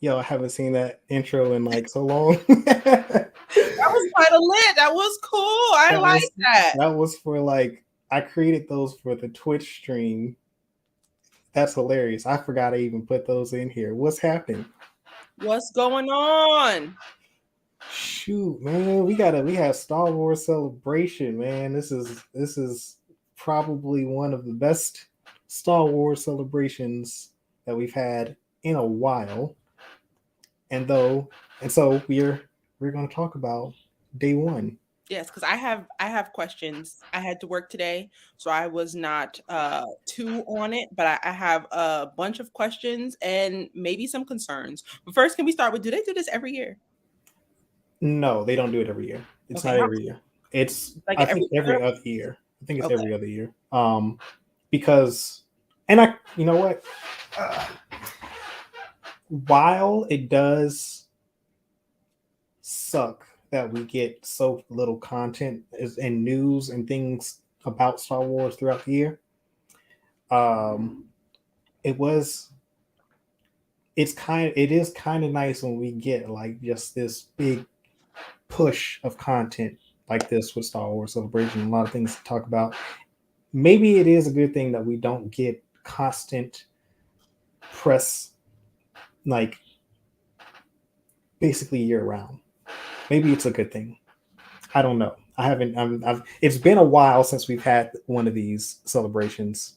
Yo, I haven't seen that intro in like so long. That was quite a lit. That was cool. I that like was that. that was for like I created those for the Twitch stream. That's hilarious. I forgot I even put those in here. What's happening? What's going on? Shoot, man, we have Star Wars Celebration, man. This is probably one of the best Star Wars celebrations that we've had in a while. And so we're going to talk about day one. Yes, because I have questions. I had to work today, so I was not too on it, but I have a bunch of questions and maybe some concerns. But first, can we start with, do they do this every year? No, they don't do it every year. It's Okay, not how every year. It's like I every think every year? other year. I think it's Okay. every other year. Because and I you know what? Uh, while it does suck that we get so little content and news and things about Star Wars throughout the year, um, it was it is kind of nice when we get like just this big push of content like this with Star Wars Celebration. A lot of things to talk about. Maybe it is a good thing that we don't get constant press like basically year round. Maybe it's a good thing. I don't know. I haven't. I've. It's been a while since we've had one of these celebrations.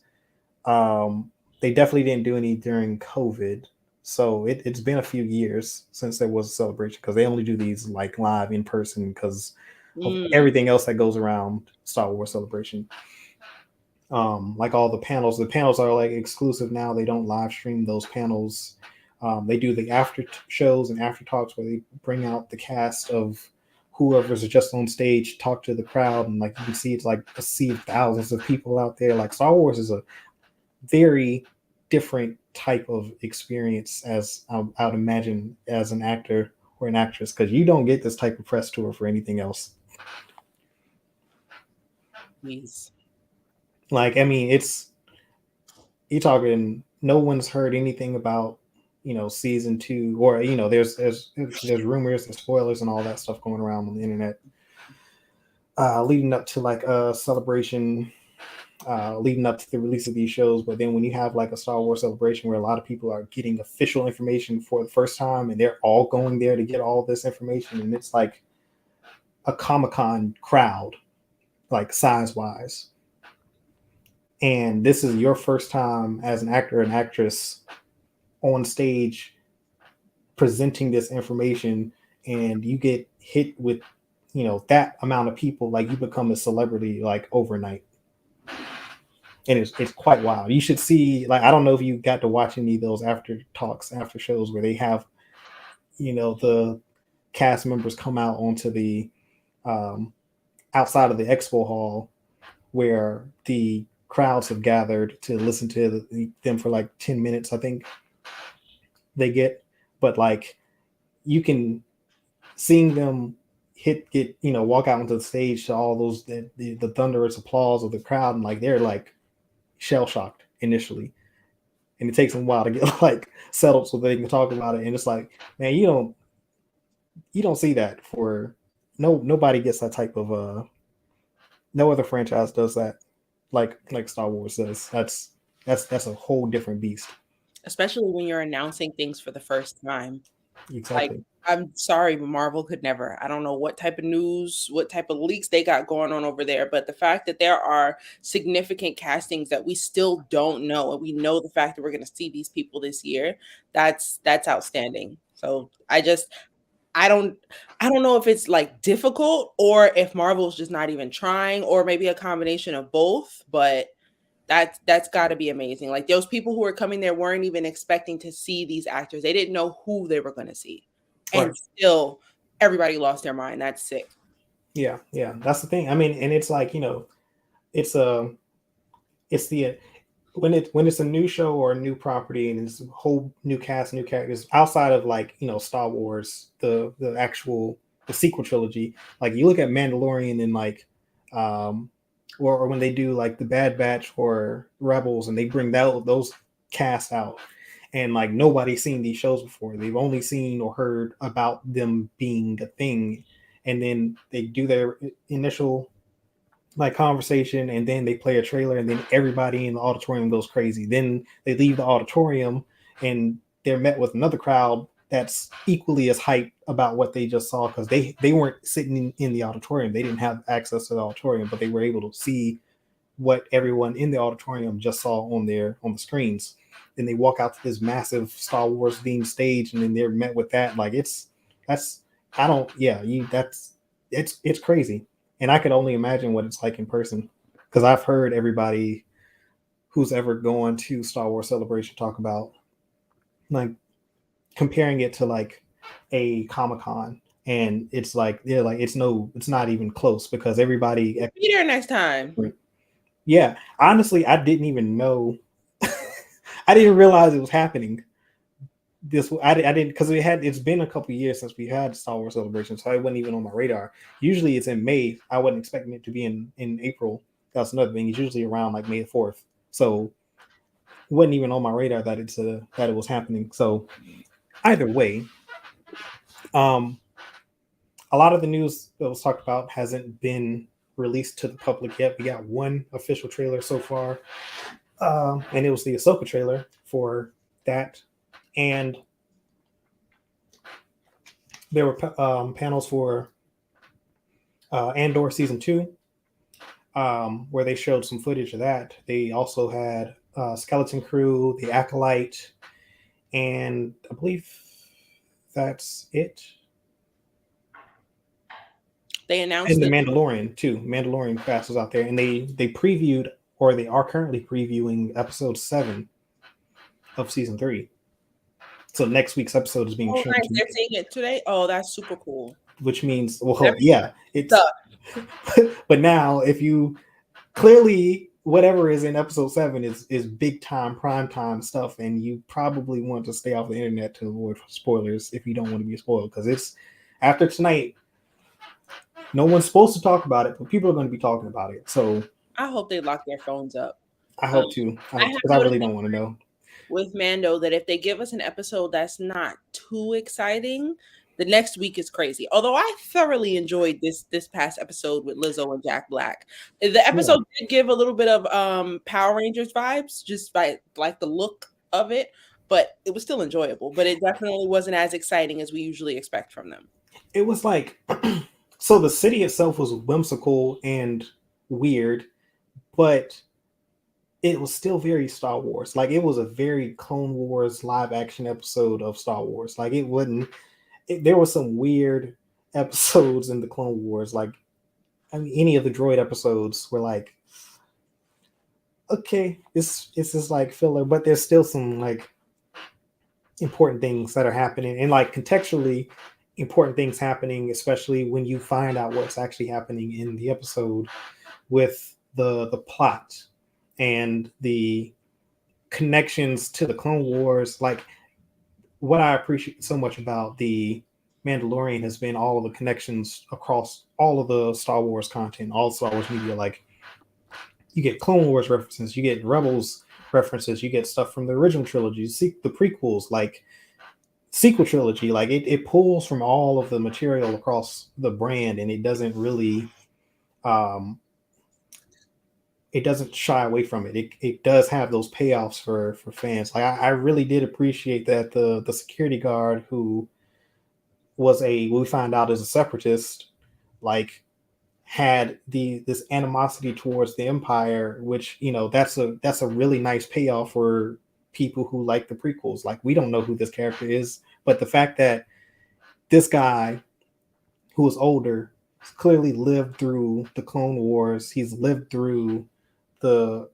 Um, they definitely didn't do any during COVID, so it's been a few years since there was a celebration because they only do these like live in person because of Mm, everything else that goes around Star Wars Celebration. Like all the panels. The panels are like exclusive now. They don't live stream those panels. They do the after shows and after talks where they bring out the cast of whoever's just on stage, talk to the crowd, and like you can see it's like a sea of thousands of people out there. Like Star Wars is a very different type of experience as I would imagine as an actor or an actress because you don't get this type of press tour for anything else. please. Like I mean, it's you talking. No one's heard anything about season two or there's rumors and spoilers and all that stuff going around on the internet leading up to like a celebration leading up to the release of these shows. But then when you have like a Star Wars celebration where a lot of people are getting official information for the first time and they're all going there to get all this information, and it's like a Comic-Con crowd, like size wise. And this is your first time as an actor and actress on stage presenting this information, and you get hit with that amount of people, like you become a celebrity like overnight. And it's quite wild. You should see, like, I don't know if you got to watch any of those after talks, after shows where they have the cast members come out onto the um, outside of the expo hall where the crowds have gathered to listen to them for like 10 minutes, I think they get. But like you can seeing them get walk out onto the stage to all those the thunderous applause of the crowd, and like they're like shell shocked initially, and it takes them a while to get like settled so they can talk about it. And it's like, man, you don't see that for nobody gets that type of no other franchise does that like Star Wars does. That's a whole different beast. Especially when you're announcing things for the first time. Like, Exactly. I'm sorry, but Marvel could never. I don't know what type of news, what type of leaks they got going on over there, but the fact that there are significant castings that we still don't know, and we know the fact that we're going to see these people this year, that's outstanding. So I don't I don't know if it's like difficult or if Marvel's just not even trying or maybe a combination of both, but that's got to be amazing. Like those people who were coming there weren't even expecting to see these actors. They didn't know who they were going to see. Right. And still everybody lost their mind. That's sick. Yeah, yeah. That's the thing. I mean, and it's like, it's it's the when it's a new show or a new property and it's a whole new cast, new characters outside of like Star Wars, the actual the sequel trilogy. Like you look at Mandalorian and like, um, or when they do like the Bad Batch or Rebels and they bring those cast out, and like nobody's seen these shows before. They've only seen or heard about them being a thing, and then they do their initial like conversation, and then they play a trailer, and then everybody in the auditorium goes crazy. Then they leave the auditorium and they're met with another crowd that's equally as hyped about what they just saw, because they weren't sitting in the auditorium. They didn't have access to the auditorium, but they were able to see what everyone in the auditorium just saw on the screens. Then they walk out to this massive Star Wars themed stage, and then they're met with that. Like that's I don't yeah you that's it's crazy, and I could only imagine what it's like in person, because I've heard everybody who's ever gone to Star Wars Celebration talk about like comparing it to like a Comic-Con, and it's like they're like it's not even close, because everybody Be there next time. yeah, honestly, I didn't even know. I didn't realize it was happening. I didn't, because it's been a couple years since we had Star Wars Celebration, so it wasn't even on my radar. Usually it's in May. I wasn't expecting it to be in April. That's another thing. It's usually around like May 4th. So it wasn't even on my radar that it was happening. So either way, a lot of the news that was talked about hasn't been released to the public yet. We got one official trailer so far, and it was the Ahsoka trailer for that. And there were panels for Andor season 2, where they showed some footage of that. They also had Skeleton Crew, the Acolyte, and I believe that's it. They announced and the Mandalorian too. Mandalorian Fast was out there, and they previewed, or they are currently previewing episode 7 of season 3. So next week's episode is being shown. Nice. They're seeing it today. Oh, that's super cool. Which means, well, yeah, it's. But now, if you clearly whatever is in episode 7 is big time, prime time stuff, and you probably want to stay off the internet to avoid spoilers if you don't want to be spoiled, because it's after tonight. No one's supposed to talk about it, but people are going to be talking about it. So I hope they lock their phones up. I hope too, because I really don't want to know. With Mando, that if they give us an episode that's not too exciting, the next week is crazy. Although I thoroughly enjoyed this past episode with Lizzo and Jack Black. The episode did give a little bit of Power Rangers vibes, just by like the look of it, but it was still enjoyable. But it definitely wasn't as exciting as we usually expect from them. It was like, so the city itself was whimsical and weird, but it was still very Star Wars. Like, it was a very Clone Wars live action episode of Star Wars. Like, it wasn't. There were some weird episodes in the Clone Wars. Like, I mean, any of the droid episodes were like, okay, it's just like filler, but there's still some like important things that are happening, and like contextually important things happening, especially when you find out what's actually happening in the episode with the plot and the connections to the Clone Wars. Like, what I appreciate so much about the Mandalorian has been all of the connections across all of the Star Wars content, all Star Wars media. Like, you get Clone Wars references, you get Rebels references, you get stuff from the original trilogy, the prequels, like sequel trilogy. Like, it pulls from all of the material across the brand, and it doesn't really it doesn't shy away from it. It does have those payoffs for fans. Like, I really did appreciate that the security guard who was we find out as a separatist, like, had this animosity towards the Empire, which, you know, that's a really nice payoff for people who like the prequels. Like, we don't know who this character is, but the fact that this guy who is older clearly lived through the Clone Wars, he's lived through the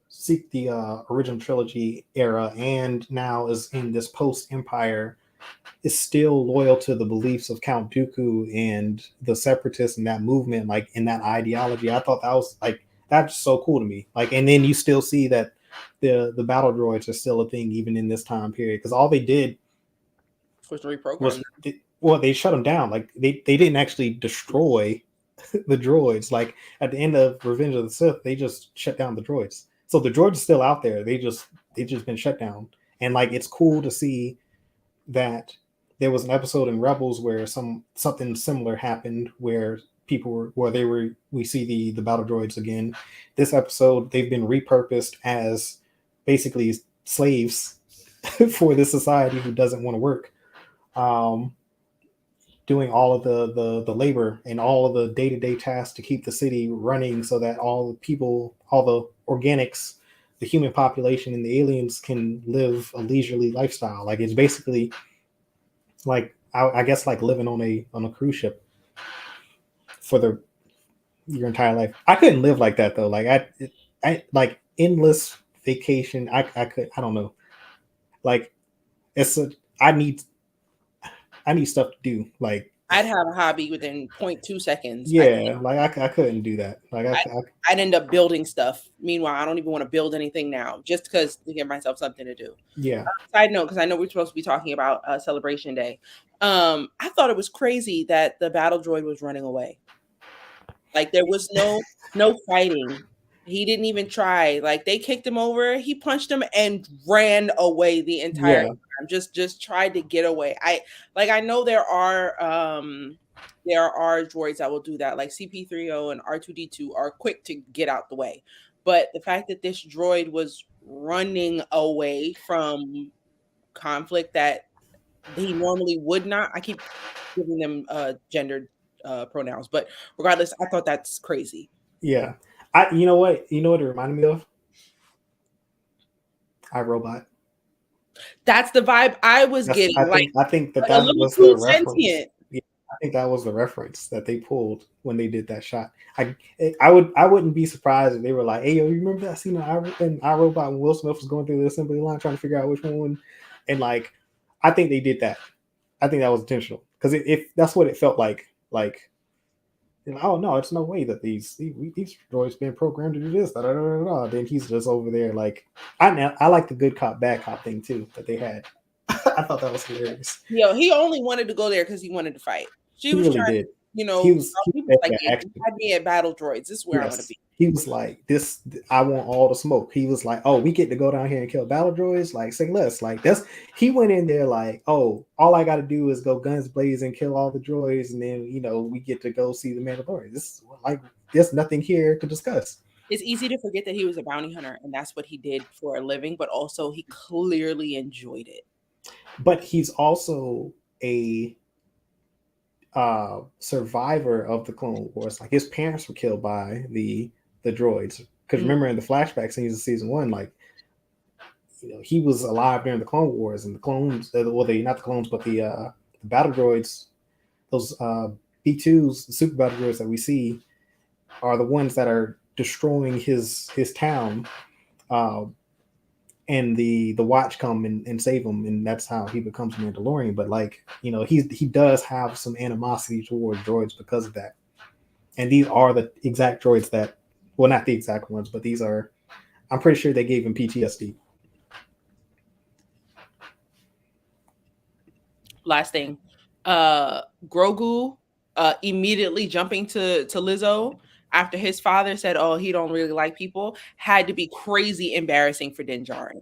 original trilogy era, and now is in this post-Empire, is still loyal to the beliefs of Count Dooku and the separatists and that movement, like, in that ideology. I thought that was like, that's so cool to me. Like, and then you still see that the battle droids are still a thing even in this time period, because all they did was reprogram. They shut them down. Like, they didn't actually destroy the droids. Like, at the end of Revenge of the Sith, they just shut down the droids. So the droids are still out there. They just been shut down. And like it's cool to see that there was an episode in Rebels where something similar happened where we see the battle droids again. This episode they've been repurposed as basically slaves for this society who doesn't want to work. Um, Doing all of the labor and all of the day-to-day tasks to keep the city running so that all the people, all the organics, the human population and the aliens can live a leisurely lifestyle. Like it's basically like I guess like living on a cruise ship for your entire life. I couldn't live like that though. Like I like endless vacation. I don't know. Like it's a I need stuff to do. Like I'd have a hobby within 0.2 seconds. yeah, like I couldn't do that. Like I'd end up building stuff. Meanwhile, I don't even want to build anything now, just because to give myself something to do. yeah. Side note, because I know we're supposed to be talking about Celebration Day. I thought it was crazy that the battle droid was running away. Like there was no fighting. He didn't even try. Like they kicked him over, he punched him and ran away the entire Yeah. time. Just tried to get away. I know there are droids that will do that. Like CP3O and R2D2 are quick to get out the way. But the fact that this droid was running away from conflict that he normally would not. I keep giving them gendered pronouns, but regardless, I thought that's crazy. Yeah. You know what it reminded me of? iRobot. That's the vibe I was getting. I think that a little was too the reference. sentient. Yeah, I think that was the reference that they pulled when they did that shot. I wouldn't be surprised if they were like, "Hey, yo, you remember that scene in iRobot when Will Smith was going through the assembly line trying to figure out which one?" And like, I think they did that. I think that was intentional because if that's what it felt like. Like, oh no, it's no way that these droids been programmed to do this. Da, da, da, da. Then he's just over there like I like the good cop bad cop thing too that they had. I thought that was hilarious. Yo, he only wanted to go there because he wanted to fight. She was really trying, did. He was like, yeah, had me at battle droids. This is where I want to be. He was like, this, I want all the smoke. He was like, oh, we get to go down here and kill battle droids. Like, say less. Like, he went in there like, oh, all I got to do is go guns blazing, kill all the droids. And then, we get to go see the Mandalorian. This is like, there's nothing here to discuss. It's easy to forget that he was a bounty hunter and that's what he did for a living, but also he clearly enjoyed it. But he's also a survivor of the Clone Wars. Like his parents were killed by the droids. Because remember in the flashback scenes of season 1, like he was alive during the Clone Wars, and the clones, not the clones, but the battle droids, those B2s, the super battle droids that we see, are the ones that are destroying his town. And the watch come and save him, and that's how he becomes Mandalorian. But like he does have some animosity towards droids because of that. And these are the exact droids that, well, not the exact ones, but these are. I'm pretty sure they gave him PTSD. Last thing, Grogu immediately jumping to Lizzo after his father said, "Oh, he don't really like people," had to be crazy embarrassing for Din Djarin.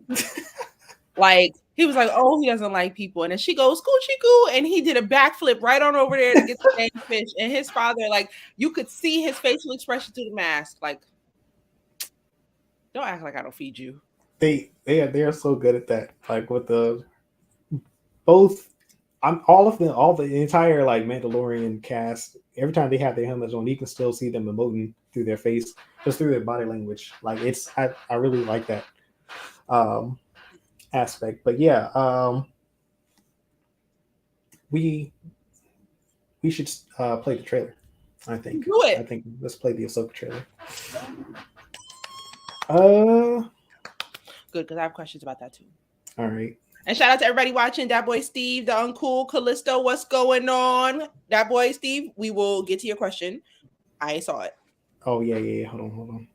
Like he was like, "Oh, he doesn't like people," and then she goes, "Coochie goo," and he did a backflip right on over there to get the dang fish. And his father, like, you could see his facial expression through the mask, like, "Don't act like I don't feed you." They are so good at that. Like with all the entire like Mandalorian cast. Every time they have their helmets on, you can still see them emoting through their face, just through their body language. Like I really like that aspect. But yeah, we should play the trailer. I think. Do it. I think let's play the Ahsoka trailer. Good, because I have questions about that too. All right. And shout out to everybody watching. That boy Steve, the uncool Callisto, what's going on? That boy Steve, we will get to your question. I saw it. Oh yeah. Hold on.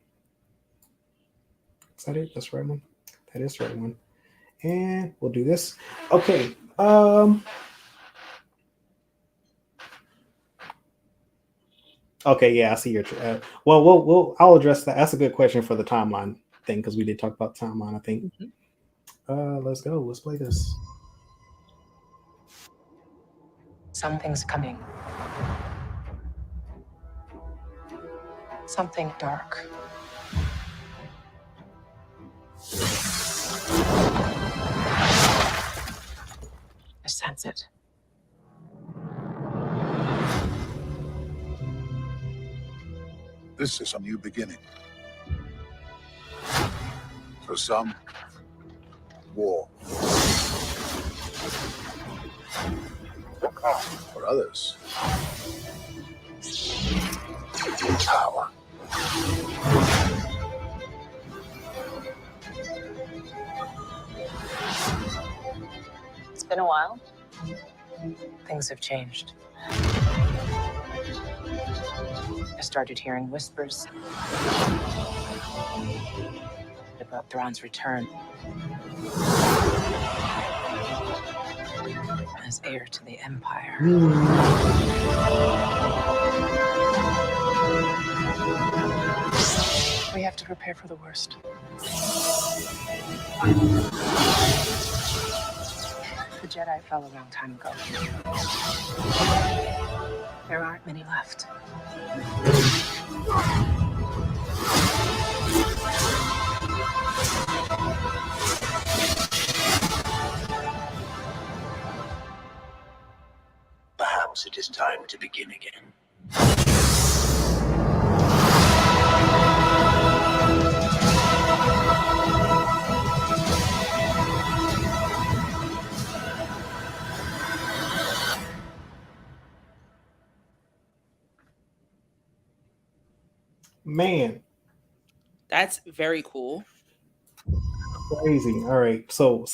Is that it? That's the right one. That is the right one. And we'll do this. Okay. Okay, yeah, I see your. Well, I'll address that. That's a good question for the timeline thing because we did talk about timeline, I think. Let's go. Let's play this. Something's coming. Something dark. I sense it. This is a new beginning. For some, war. For others, power. It's been a while. Things have changed. I started hearing whispers about Thrawn's return as heir to the Empire. We have to prepare for the worst. The Jedi fell a long time ago. There aren't many left. Perhaps it is time to begin again. Man, That's very cool. crazy. All right, so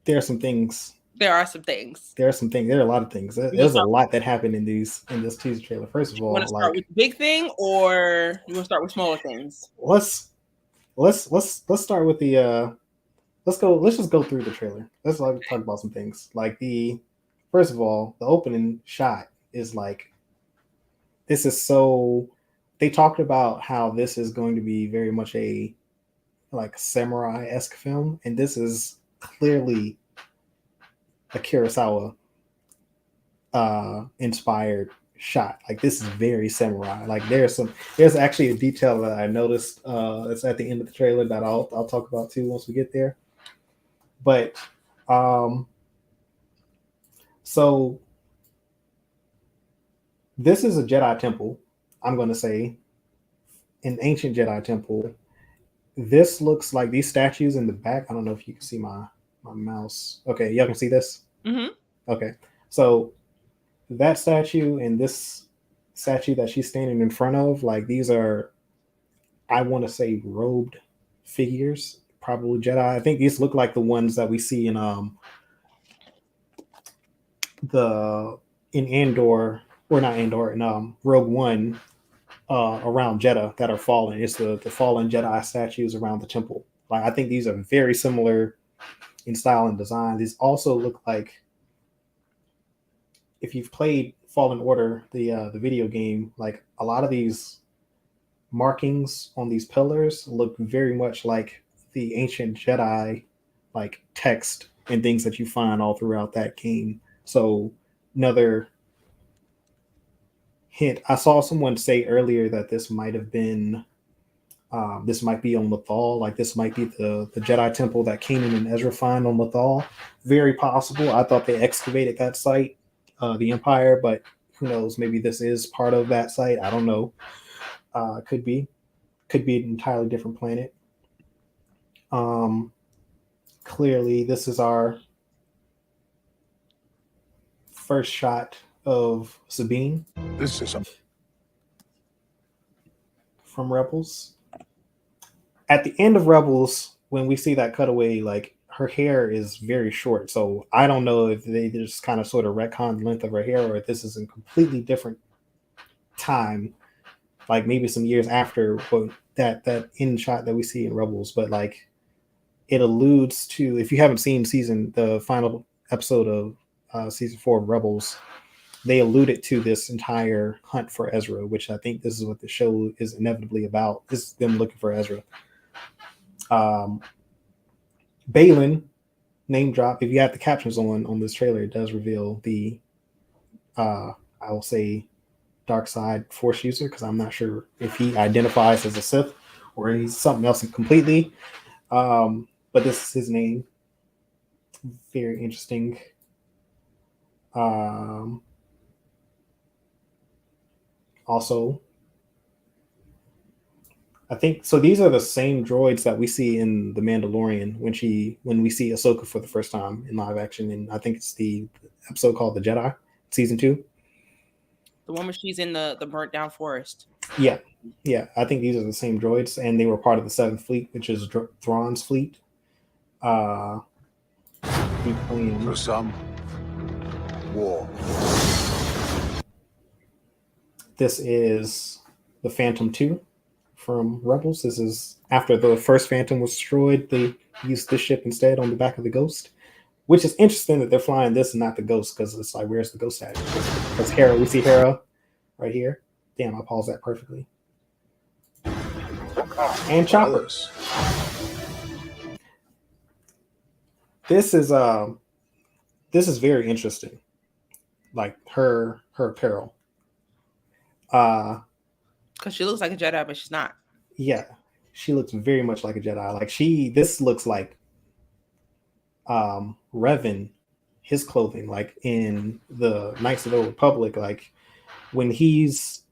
there are some things. There are some things. There are some things. There are a lot of things. There's a lot that happened in this teaser trailer. First of You all, want to start like with the big thing, or you want to start with smaller things? let's start with the let's just go through the trailer. Let's talk about some things. Like first of all, the opening shot is like, this is so, they talked about how this is going to be very much a like samurai-esque film, and this is clearly a Kurosawa inspired shot. Like, this is very samurai. Like, there's actually a detail that I noticed that's at the end of the trailer that I'll talk about too once we get there. But so this is a Jedi temple, I'm going to say, an ancient Jedi temple. This looks like these statues in the back. I don't know if you can see my mouse. Okay, y'all can see this? Mm-hmm. Okay, so that statue and this statue that she's standing in front of, like, these are, I want to say, robed figures, probably Jedi. I think these look like the ones that we see in Andor, or not Andor, in Rogue One, around Jeddah that are fallen. It's the fallen Jedi statues around the temple. Like, I think these are very similar in style and design. These also look like, if you've played Fallen Order, the video game, like, a lot of these markings on these pillars look very much like the ancient Jedi, like, text and things that you find all throughout that game. So another hint. I saw someone say earlier that this might have been, this might be on Lothal. Like, this might be the Jedi temple that Kanan and Ezra find on Lothal. Very possible. I thought they excavated that site, the Empire, but who knows? Maybe this is part of that site. I don't know. Could be an entirely different planet. Clearly, this is our first shot of Sabine. This is from Rebels. At the end of Rebels, when we see that cutaway, like, her hair is very short. So I don't know if they just kind of sort of retconned the length of her hair, or if this is a completely different time, like maybe some years after that end shot that we see in Rebels. But, like, it alludes to, if you haven't seen the final episode of season 4 of Rebels, they alluded to this entire hunt for Ezra, which I think this is what the show is inevitably about. This is them looking for Ezra. Um, Balin name drop. If you have the captions on this trailer, it does reveal the I will say dark side force user, because I'm not sure if he identifies as a Sith or he's something else completely. But this is his name. Very interesting. Also, I think so. These are the same droids that we see in The Mandalorian when we see Ahsoka for the first time in live action, and I think it's the episode called The Jedi, season 2. The one where she's in the burnt down forest. Yeah, I think these are the same droids, and they were part of the Seventh Fleet, which is Thrawn's fleet. For some, war. This is the Phantom 2 from Rebels. This is after the first Phantom was destroyed. They used this ship instead on the back of the Ghost, which is interesting that they're flying this and not the Ghost, because it's like, where's the Ghost at? Because Hera, we see Hera right here. Damn, I paused that perfectly. And Chopper. Others. This is very interesting. Like her apparel. Because she looks like a Jedi, but she's not. Yeah, she looks very much like a Jedi. Like this looks like Revan, his clothing, like in the Knights of the Old Republic. Like when Revan's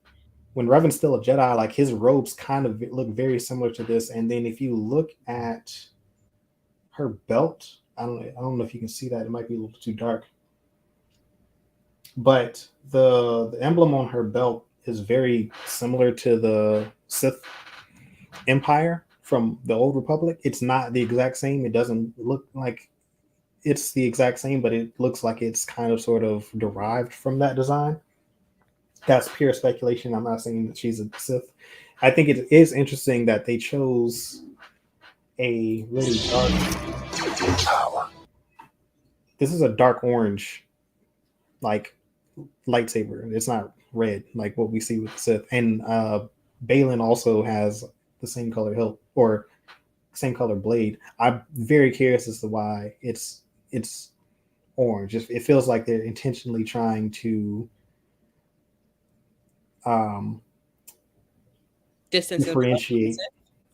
still a Jedi, like his robes kind of look very similar to this. And then if you look at her belt, I don't know if you can see that. It might be a little too dark. But the emblem on her belt is very similar to the Sith Empire from the Old Republic. It's not the exact same. It doesn't look like it's the exact same, but it looks like it's kind of sort of derived from that design. That's pure speculation. I'm not saying that she's a Sith. I think it is interesting that they chose a really dark Power. This is a dark orange, like lightsaber. It's not red like what we see with the Sith. And Balin also has the same color hilt or same color blade. I'm very curious as to why it's orange. It feels like they're intentionally trying to differentiate.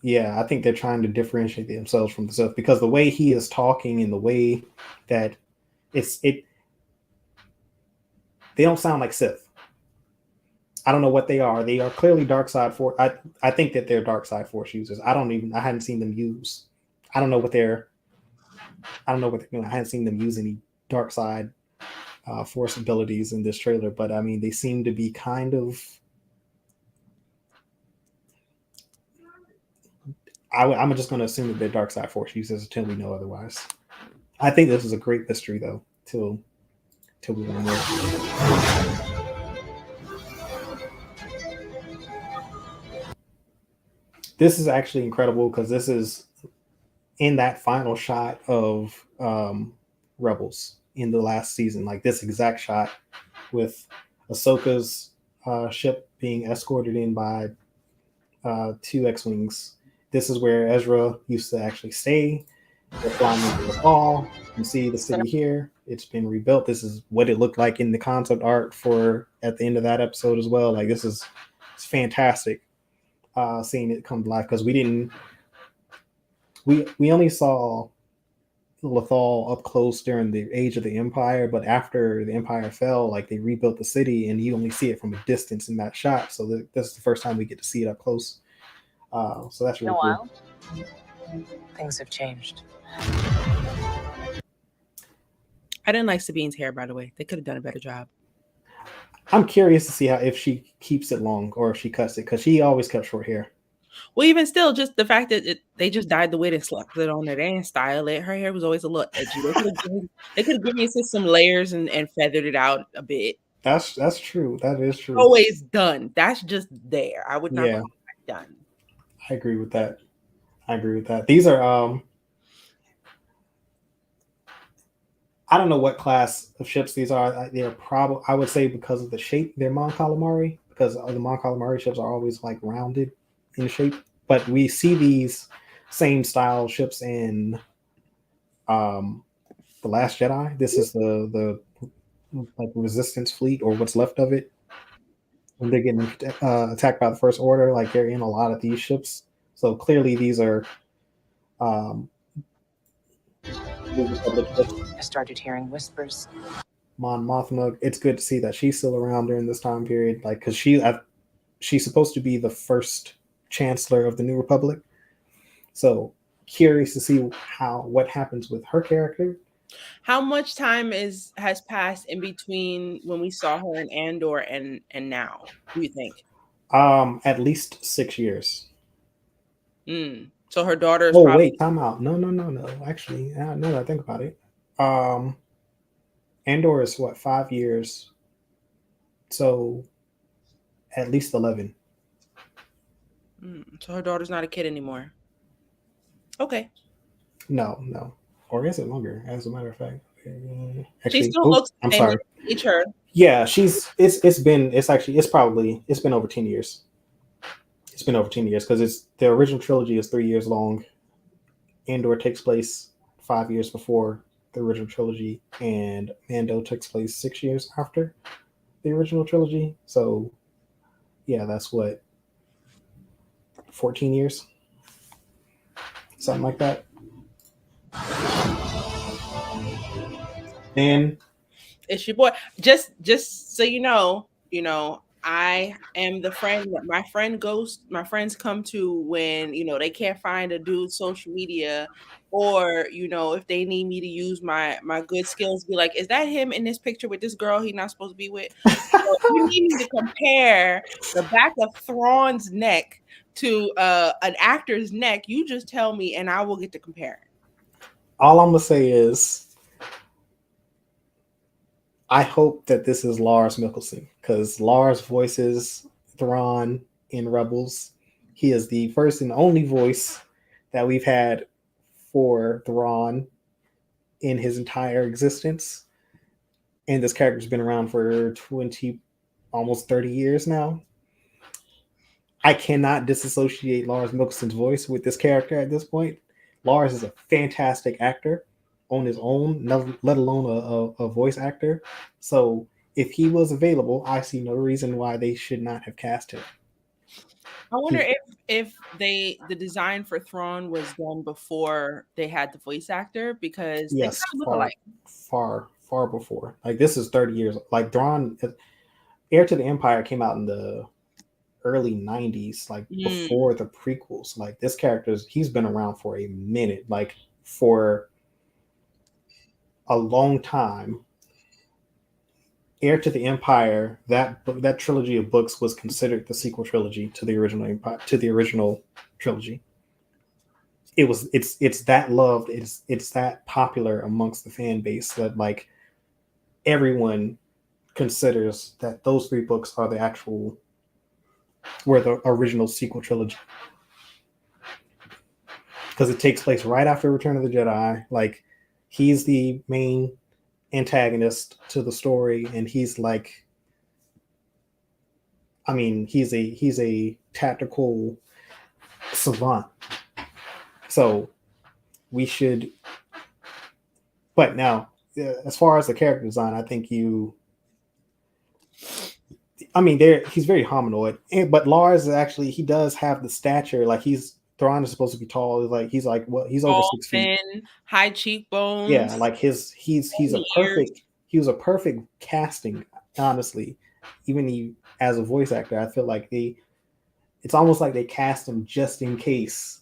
Yeah, I think they're trying to differentiate themselves from the Sith, because the way he is talking and the way that they don't sound like Sith. I don't know what they are. They are clearly dark side force. I think that they're dark side force users. I hadn't seen them use. I don't know what they're doing. I hadn't seen them use any dark side force abilities in this trailer, but I mean, they seem to be kind of. I'm just going to assume that they're dark side force users until we know otherwise. I think this is a great mystery, though, till we learn more. This is actually incredible, because this is in that final shot of Rebels in the last season, like this exact shot with Ahsoka's ship being escorted in by 2 X-Wings. This is where Ezra used to actually stay. They're flying into the fall. You can see the city here. It's been rebuilt. This is what it looked like in the concept art at the end of that episode as well. Like it's fantastic seeing it come to life, because we only saw Lothal up close during the age of the Empire, but after the Empire fell, like they rebuilt the city and you only see it from a distance in that shot. So this is the first time we get to see it up close. So that's really cool. Things have changed. I didn't like Sabine's hair, by the way. They could have done a better job. I'm curious to see if she keeps it long or if she cuts it, because she always kept short hair. Well, even still, just the fact that they just dyed the wig and slapped it on there. They didn't style it. Her hair was always a little edgy. They could have given me some layers and feathered it out a bit. That's true. That is true. Always done. That's just there. I would not Yeah. done. I agree with that. These are I don't know what class of ships these are. They're probably, I would say, because of the shape, they're Mon Calamari, because the Mon Calamari ships are always like rounded in shape. But we see these same style ships in the Last Jedi. This is the like Resistance fleet or what's left of it when they're getting attacked by the First Order. Like they're in a lot of these ships, so clearly these are New Republic ships. I started hearing whispers. Mon Mothma. It's good to see that she's still around during this time period, like because she's supposed to be the first Chancellor of the New Republic. So curious to see what happens with her character. How much time has passed in between when we saw her in Andor and now? Do you think? At least 6 years. So her daughter is wait, time out. No. Actually, now that I think about it, Andor is what, 5 years? So at least 11. So her daughter's not a kid anymore. Okay. No. Or is it longer? As a matter of fact, Actually, she still looks. I'm sorry. It's her. Yeah, it's been over 10 years. It's been over 10 years because the original trilogy is 3 years long. Andor takes place 5 years before the original trilogy, and Mando takes place 6 years after the original trilogy. So, yeah, that's what, 14 years, something like that. And it's your boy. Just so you know, I am the friend that my friends come to when, they can't find a dude's social media, or, if they need me to use my good skills, be like, is that him in this picture with this girl he's not supposed to be with? So you need me to compare the back of Thrawn's neck to an actor's neck. You just tell me and I will get to compare. All I'm gonna say is I hope that this is Lars Mikkelsen, because Lars voices Thrawn in Rebels. He is the first and only voice that we've had for Thrawn in his entire existence. And this character's been around for 20, almost 30 years now. I cannot disassociate Lars Mikkelsen's voice with this character at this point. Lars is a fantastic actor on his own, let alone a voice actor. So if he was available, I see no reason why they should not have cast him. I wonder if the design for Thrawn was done before they had the voice actor, because yes, they look alike. Far before. Like this is 30 years. Like Thrawn, Heir to the Empire came out in the early 90s, like before the prequels. Like this he's been around for a minute, like for a long time. Heir to the Empire, that trilogy of books was considered the sequel trilogy to the original Empire, to the original trilogy. It's that loved, it's that popular amongst the fan base that like everyone considers that those 3 books are were the original sequel trilogy, because it takes place right after Return of the Jedi. Like he's the main antagonist to the story, and he's like, I mean, he's a tactical savant. So we should, but now as far as the character design, I think he's very hominoid, but Lars actually, he does have the stature, like Thrawn is supposed to be tall, he's over 6 feet, high cheekbones. Yeah, like he was a perfect casting, honestly. Even as a voice actor, I feel like it's almost like they cast him just in case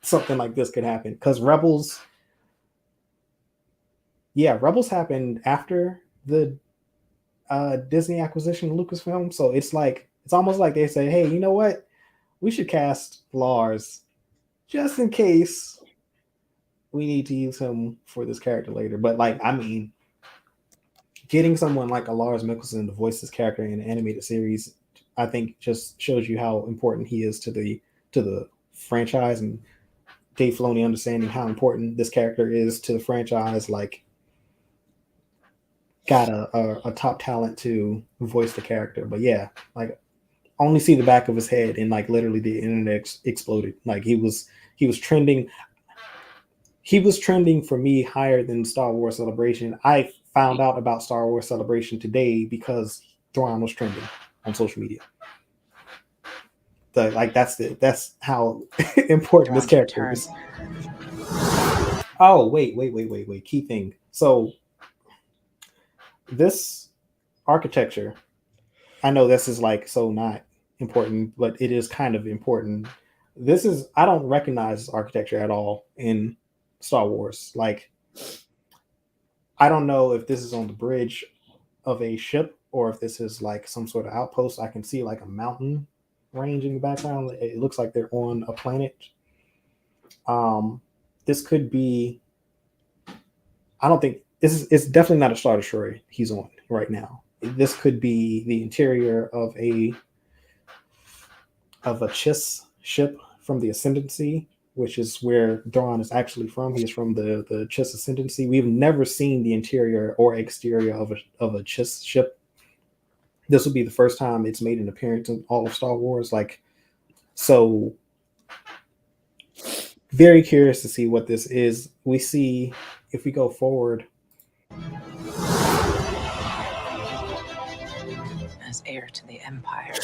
something like this could happen. Because Rebels happened after the Disney acquisition of Lucasfilm, so it's almost like they say, hey, you know what? We should cast Lars just in case we need to use him for this character later. But getting someone like a Lars Mikkelsen to voice this character in an animated series, I think just shows you how important he is to the franchise, and Dave Filoni understanding how important this character is to the franchise. Like, got a top talent to voice the character. But yeah, like only see the back of his head, and like literally the internet exploded. Like he was trending. He was trending for me higher than Star Wars Celebration. I found out about Star Wars Celebration today because Thrawn was trending on social media. That's how important this Thrawn's character return. is. Oh, wait. Key thing. So this architecture, I know this is like so not important, but it is kind of important. I don't recognize this architecture at all in Star Wars. Like, I don't know if this is on the bridge of a ship or if this is like some sort of outpost. I can see like a mountain range in the background. It looks like they're on a planet. This could be. I don't think it's definitely not a Star Destroyer he's on right now. This could be the interior of a Chiss ship from the Ascendancy, which is where Thrawn is actually from. He's from the Chiss Ascendancy. We've never seen the interior or exterior of a Chiss ship. This will be the first time it's made an appearance in all of Star Wars. Like, so very curious to see what this is. We see if we go forward. As heir to the Empire.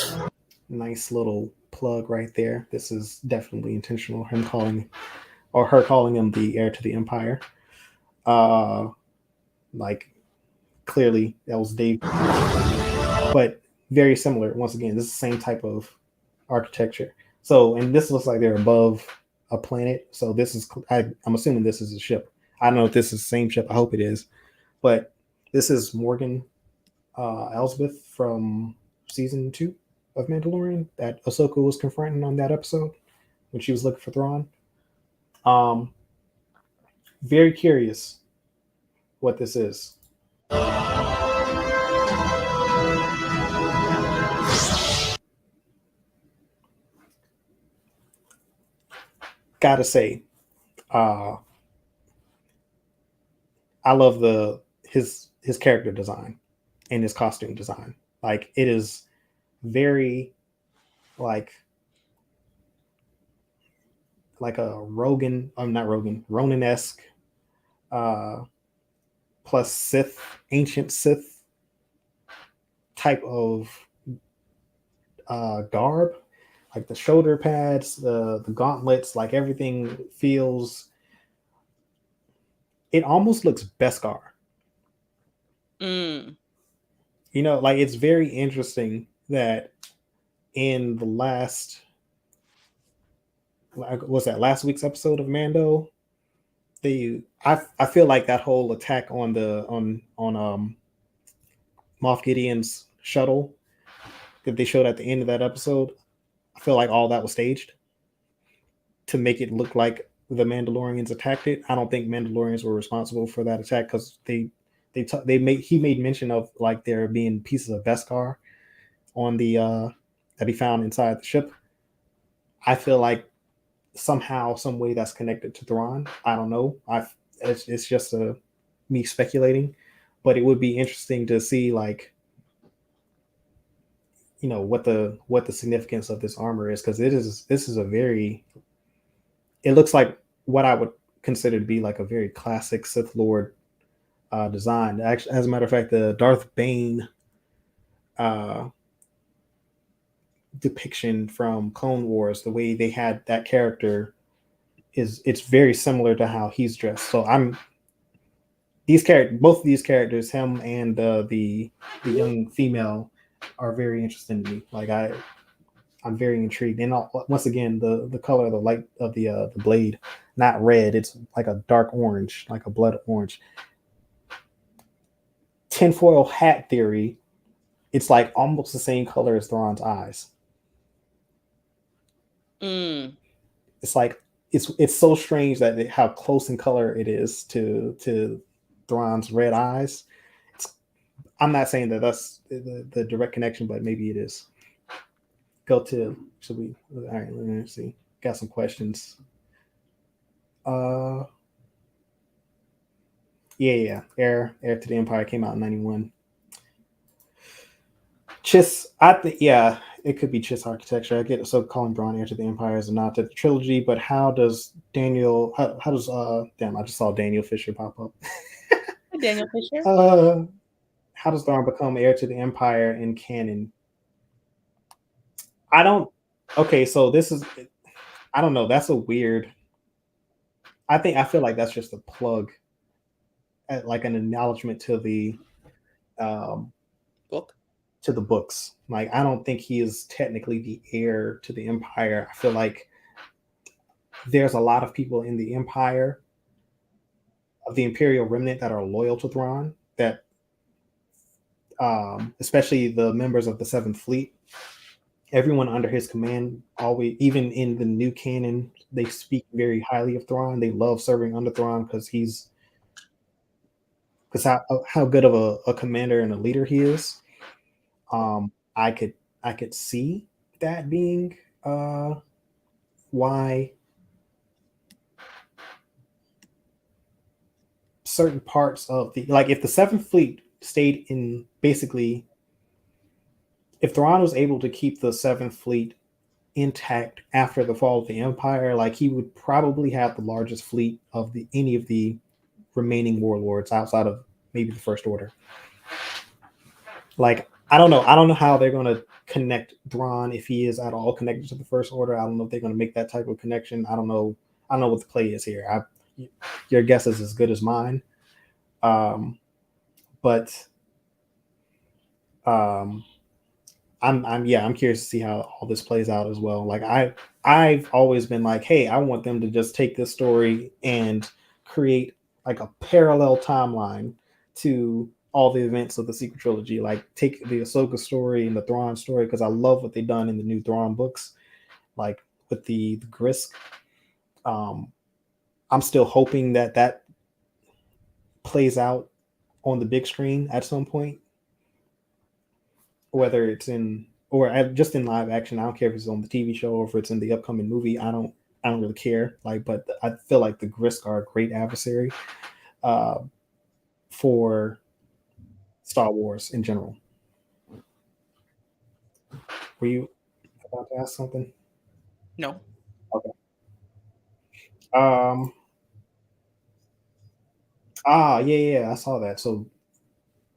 Nice little plug right there. This is definitely intentional. Him calling or her calling him the heir to the Empire. Like clearly that was Dave, but very similar. Once again, this is the same type of architecture. So, and this looks like they're above a planet. So this is, I'm assuming this is a ship. I don't know if this is the same ship. I hope it is, but this is Morgan Elsbeth from season 2 of Mandalorian that Ahsoka was confronting on that episode when she was looking for Thrawn. Very curious what this is. Gotta say, I love his character design and his costume design. Like, it is very like a Ronin-esque plus Sith, ancient Sith type of garb. Like the shoulder pads, the gauntlets, like everything feels. It almost looks Beskar. Mm. You know, like it's very interesting that in the last, was that last week's episode of Mando? I feel like that whole attack on Moff Gideon's shuttle that they showed at the end of that episode, I feel like all that was staged to make it look like the Mandalorians attacked it. I don't think Mandalorians were responsible for that attack because he made mention of like there being pieces of Beskar on the that he found inside the ship. I feel like somehow, some way that's connected to Thrawn. I don't know. It's just me speculating, but it would be interesting to see like, you know, what the significance of this armor is, because this is a very, it looks like what I would consider to be like a very classic Sith Lord design. Actually, as a matter of fact, the Darth Bane depiction from Clone Wars, the way they had that character it's very similar to how he's dressed. So both of these characters, him and the young female, are very interesting to me. Like I'm very intrigued. And once again, the color of the light of the blade, not red, it's like a dark orange, like a blood orange. Tinfoil hat theory, it's like almost the same color as Thrawn's eyes. It's like it's so strange that how close in color it is to Thrawn's red eyes. I'm not saying that that's the direct connection, but maybe it is. Should we? All right, let me see. Got some questions. Yeah. Heir to the Empire came out in 91. Chiss, I think, yeah, it could be Chit's architecture. I get it. So calling Thrawn heir to the Empire is a nod to the trilogy, but how does how does damn, I just saw Daniel Fisher pop up. Hi, Daniel Fisher. How does Thrawn become heir to the Empire in canon? I don't. Okay, so this is. I don't know. That's a weird. I feel like that's just a plug, like an acknowledgement to the Book. to the books. Like, I don't think he is technically the heir to the Empire. I feel like there's a lot of people in the Empire of the Imperial remnant that are loyal to Thrawn, that especially the members of the Seventh Fleet. Everyone under his command, always, even in the new canon, they speak very highly of Thrawn. They love serving under Thrawn because how good of a commander and a leader he is. I could see that being why certain parts of the, like, if the Seventh Fleet stayed in, basically, if Thrawn was able to keep the Seventh Fleet intact after the fall of the Empire, like, he would probably have the largest fleet of any of the remaining warlords outside of maybe the First Order. Like, I don't know how they're going to connect Thrawn, if he is at all connected to the First Order. I don't know if they're going to make that type of connection. I don't know what the play is here. Your guess is as good as mine. But I'm curious to see how all this plays out as well. Like, I've always been like, hey, I want them to just take this story and create like a parallel timeline to all the events of the sequel trilogy. Like, take the Ahsoka story and the Thrawn story, because I love what they've done in the new Thrawn books, like with the Grisk. I'm still hoping that plays out on the big screen at some point, whether it's just in live action. I don't care if it's on the TV show or if it's in the upcoming movie. I don't really care. Like, but I feel like the Grisk are a great adversary for Star Wars in general. Were you about to ask something? No. Okay. Yeah, I saw that. So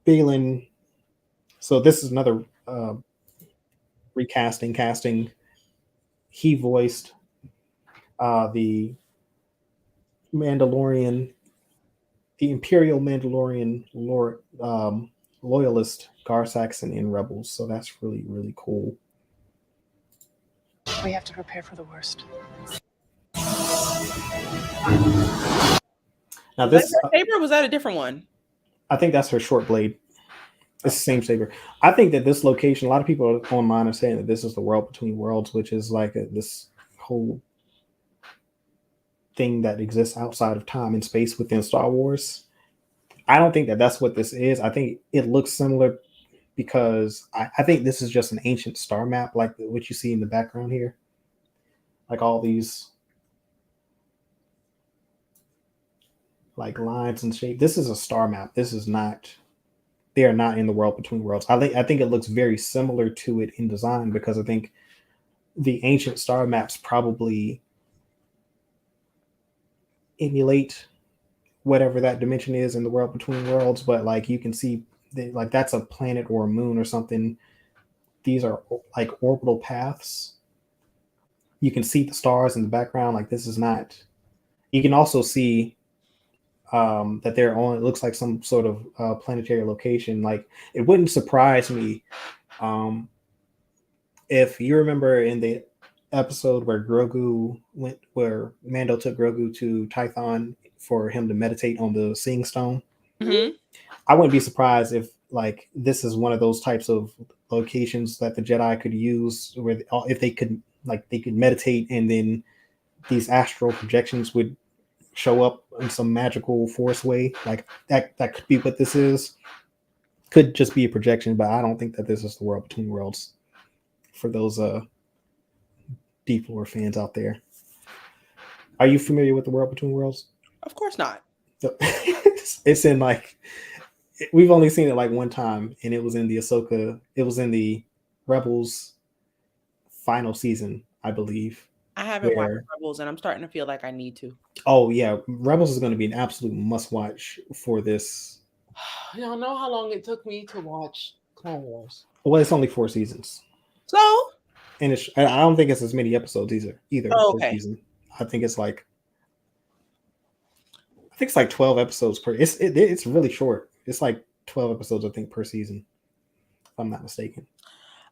Balin. So this is another casting. He voiced the Mandalorian, the Imperial Mandalorian loyalist Gar Saxon in Rebels. So that's really, really cool. We have to prepare for the worst. Now this was that saber, or was that a different one? I think that's her short blade. It's the same saber. I think that this location, a lot of people online are saying that this is the world between worlds, which is like this whole thing that exists outside of time and space within Star Wars. I don't think that that's what this is. I think it looks similar because I think this is just an ancient star map, like what you see in the background here. Like all these like lines and shape. This is a star map. This is not, they are not in the world between worlds. I think it looks very similar to it in design, because I think the ancient star maps probably emulate whatever that dimension is in the world between worlds, but like you can see like that's a planet or a moon or something. These are like orbital paths. You can see the stars in the background. Like, this is not, you can also see that they're on, it looks like some sort of planetary location. Like, it wouldn't surprise me if you remember in the episode where where Mando took Grogu to Tython for him to meditate on the Seeing Stone. Mm-hmm. I wouldn't be surprised if like this is one of those types of locations that the Jedi could use, where if they could meditate, and then these astral projections would show up in some magical force way. Like that could be what this is. Could just be a projection, but I don't think that this is the world between worlds for those deep lore fans out there. Are you familiar with the world between worlds? Of course not. It's in like, we've only seen it like one time, and it was in the Ahsoka. It was in the Rebels final season, I believe. I haven't watched Where Rebels, and I'm starting to feel like I need to. oh yeah, Rebels is going to be an absolute must watch for this. Y'all know how long it took me to watch Clone Wars. Well, it's only 4 seasons, So, and I don't think it's as many episodes either Oh, per okay. season. I think it's like 12 episodes per. It's really short. It's like 12 episodes, I think, per season, if I'm not mistaken.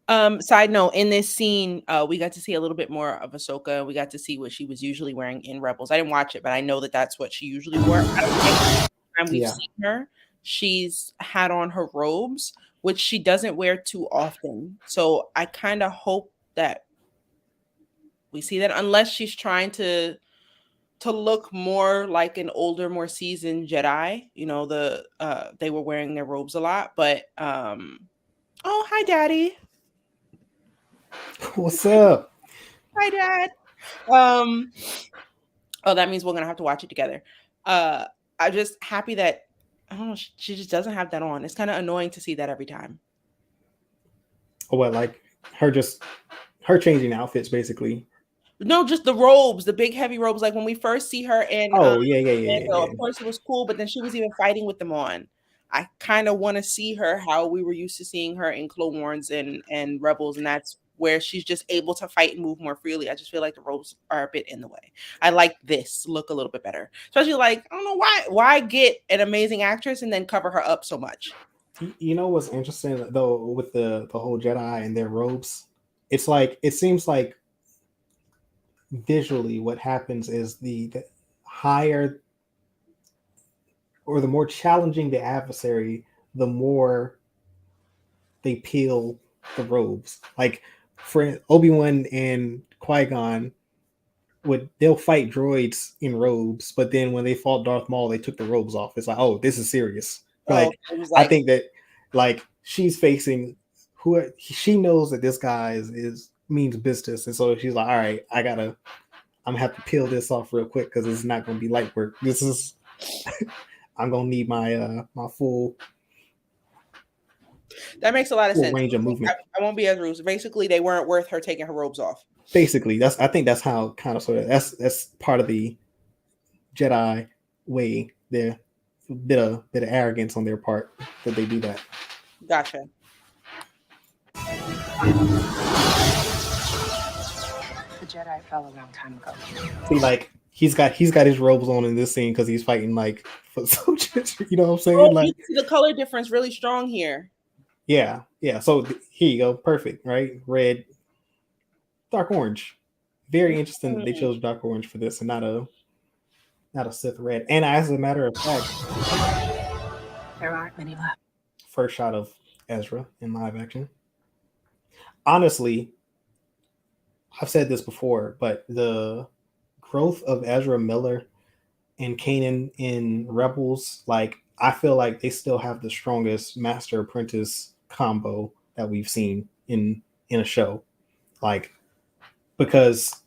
Side note, in this scene, we got to see a little bit more of Ahsoka. We got to see what she was usually wearing in Rebels. I didn't watch it, but I know that that's what she usually wore. I don't think the time we've Yeah. seen her, she's had on her robes, which she doesn't wear too often. So I kind of hope that we see that, unless she's trying to look more like an older, more seasoned Jedi. You know, they were wearing their robes a lot, but oh, hi, Daddy. What's up? Hi, Dad. Oh, that means we're gonna have to watch it together. I'm just happy that I don't know. She just doesn't have that on. It's kind of annoying to see that every time. Oh, what, like her changing outfits, basically. No, just the robes, the big heavy robes. Like when we first see her in. Oh yeah. Of course, it was cool, but then she was even fighting with them on. I kind of want to see her how we were used to seeing her in Clone Wars and Rebels, and that's where she's just able to fight and move more freely. I just feel like the robes are a bit in the way. I like this look a little bit better, especially like I don't know why get an amazing actress and then cover her up so much. You know what's interesting though with the whole Jedi and their robes? It's like it seems like visually what happens is the higher or the more challenging the adversary, the more they peel the robes. Like for Obi-Wan and Qui-Gon they'll fight droids in robes, but then when they fought Darth Maul, they took the robes off. It's like, oh, this is serious. Like, I think that like she's facing she knows that this guy is means business, and so she's like, all right, I'm gonna have to peel this off real quick because it's not gonna be light work. This is I'm gonna need my my full. That makes a lot of sense. Range of movement. I won't be as rude. Basically, they weren't worth her taking her robes off. Basically, I think that's how kind of sort of that's part of the Jedi way. There, bit of arrogance on their part that they do that. Gotcha. The Jedi fell a long time ago. See, like he's got his robes on in this scene because he's fighting like for soldiers. You know what I'm saying? Oh, like you see the color difference really strong here. Yeah. So here you go, perfect, right? Red, dark orange. Very interesting that they chose dark orange for this and not a Sith red. And as a matter of fact, there aren't many left. First shot of Ezra in live action. Honestly, I've said this before, but the growth of Ezra Miller and Kanan in Rebels, like I feel like they still have the strongest master apprentice combo that we've seen in a show, like because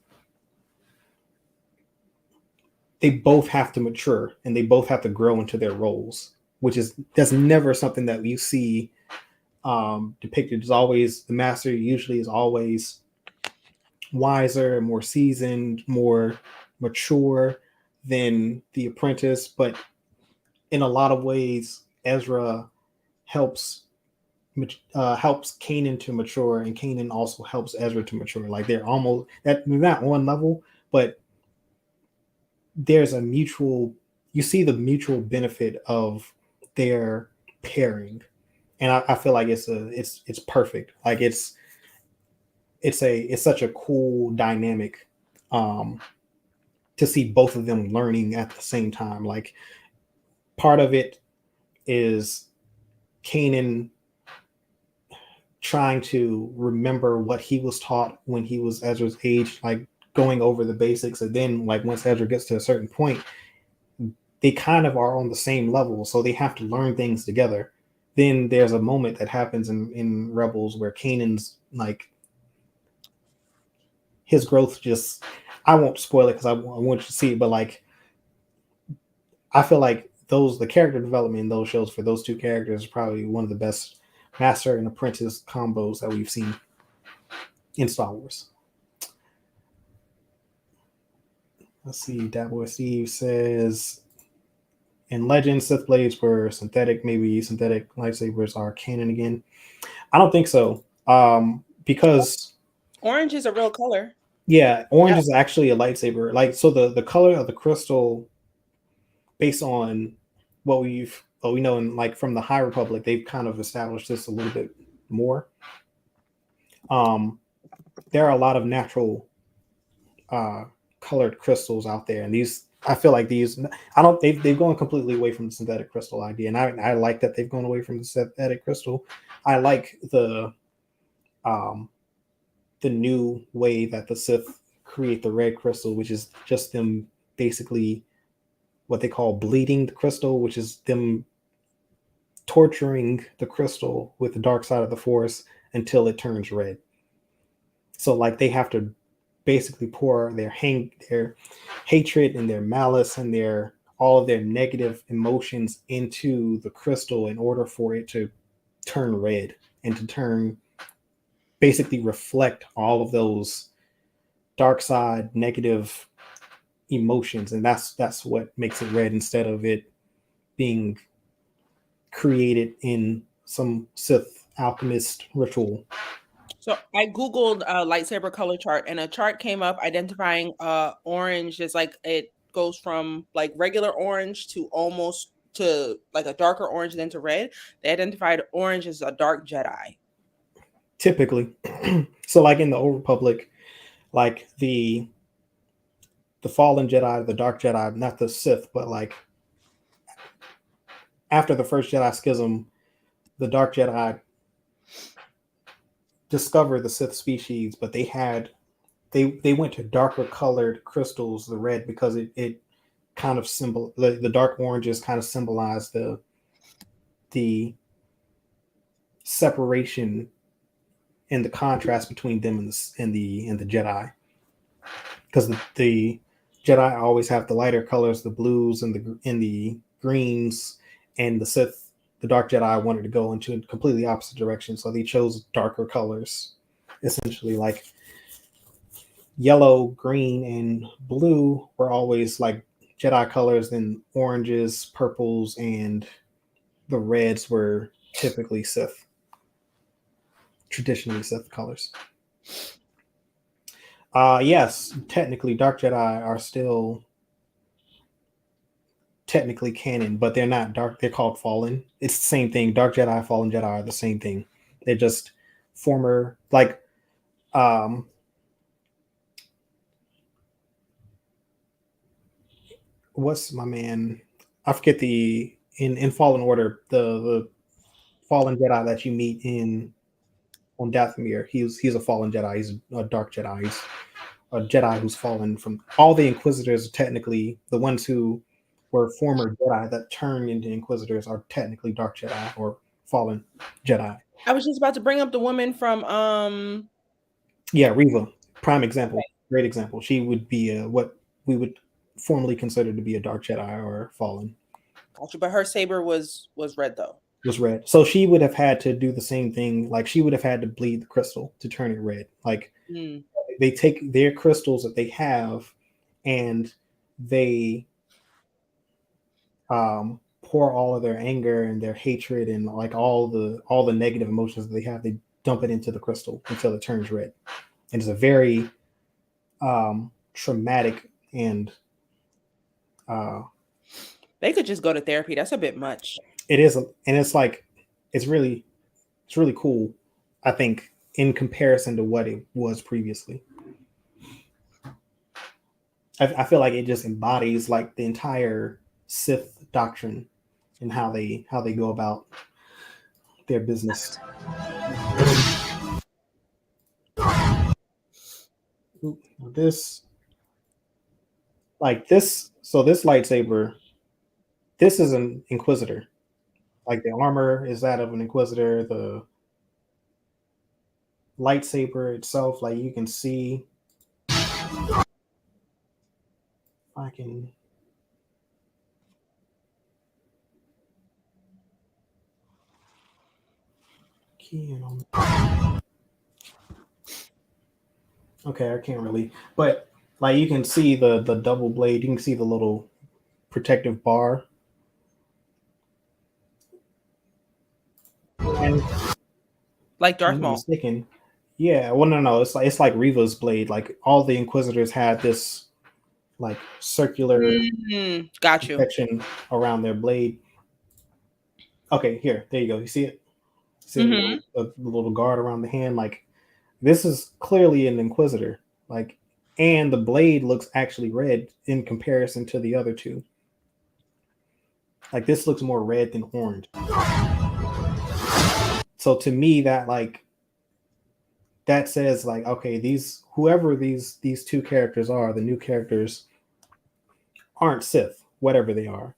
they both have to mature and they both have to grow into their roles, that's never something that you see depicted. Is always the master usually is always wiser, more seasoned, more mature than the apprentice, but in a lot of ways Ezra helps Kanan to mature, and Kanan also helps Ezra to mature. Like they're almost not one level, but there's a mutual. You see the mutual benefit of their pairing, and I feel like it's perfect. Like it's such a cool dynamic to see both of them learning at the same time. Like part of it is Kanan trying to remember what he was taught when he was Ezra's age, like going over the basics. And then like once Ezra gets to a certain point, they kind of are on the same level. So they have to learn things together. Then there's a moment that happens in Rebels where Kanan's like his growth just, I won't spoil it because I want you to see it, but like I feel like the character development in those shows for those two characters is probably one of the best master and apprentice combos that we've seen in Star Wars. Let's see. Dat Boy Steve says in Legends, Sith blades were synthetic. Maybe synthetic lightsabers are canon again. I don't think so. Because Orange is a real color. yeah, orange is actually a lightsaber. Like so, the color of the crystal, based on what we know, in like from the High Republic, they've kind of established this a little bit more. There are a lot of natural colored crystals out there, and these I feel like these I don't they've gone completely away from the synthetic crystal idea, and I like that they've gone away from the synthetic crystal. I like the new way that the Sith create the red crystal, which is just them basically what they call bleeding the crystal, which is them torturing the crystal with the dark side of the Force until it turns red. So like they have to basically pour their hatred and their malice and their all of their negative emotions into the crystal in order for it to turn red and to turn basically reflect all of those dark side negative emotions, and that's what makes it red instead of it being created in some Sith alchemist ritual. So I googled a lightsaber color chart, and a chart came up identifying orange as like it goes from like regular orange to almost to like a darker orange then to red. They identified orange as a dark Jedi. Typically. So like in the Old Republic, like the fallen Jedi, the dark Jedi, not the Sith, but like after the first Jedi schism, the dark Jedi discovered the Sith species, but they went to darker colored crystals, the red, because it kind of the dark oranges kind of symbolize the separation and the contrast between them and the Jedi, because the Jedi always have the lighter colors, the blues and the greens, and the Sith, the Dark Jedi, wanted to go into a completely opposite direction, so they chose darker colors, essentially. Like yellow, green, and blue were always like Jedi colors, then oranges, purples, and the reds were typically Sith, traditionally Sith colors. Yes, technically Dark Jedi are still technically canon, but they're not dark. They're called Fallen. It's the same thing. Dark Jedi, Fallen Jedi are the same thing. They're just former, like, what's my man? I forget in Fallen Order, the Fallen Jedi that you meet on Dathomir. He's a Fallen Jedi. He's a Dark Jedi. He's a Jedi who's fallen from all the Inquisitors. Are technically, the ones who were former Jedi that turned into Inquisitors are technically Dark Jedi or Fallen Jedi. I was just about to bring up the woman from yeah, Reva, prime example, great example. She would be what we would formally consider to be a Dark Jedi or Fallen. Gotcha, but her saber was red though. Was red, so she would have had to do the same thing. Like she would have had to bleed the crystal to turn it red. Like they take their crystals that they have, and they pour all of their anger and their hatred and like all the negative emotions that they have. They dump it into the crystal until it turns red. And it's a very traumatic and they could just go to therapy. That's a bit much. It is, and it's like it's really cool, I think, in comparison to what it was previously. I feel like it just embodies like the entire Sith doctrine and how they go about their business. This lightsaber, this is an Inquisitor. Like the armor is that of an Inquisitor. The lightsaber itself, like you can see, I can. Okay, I can't really, but Like you can see the double blade. You can see the little protective bar. And Like if I'm Darth not Maul. mistaken, yeah. Well, no. It's like Reva's blade. Like all the Inquisitors had this like circular Got you. protection around their blade. Okay, here, there you go. You see it? See Mm-hmm. the little guard around the hand. Like this is clearly an Inquisitor. Like, and the blade looks actually red in comparison to the other two. Like this looks more red than orange. So to me, that says like, okay, these whoever these two characters are, the new characters aren't Sith, whatever they are.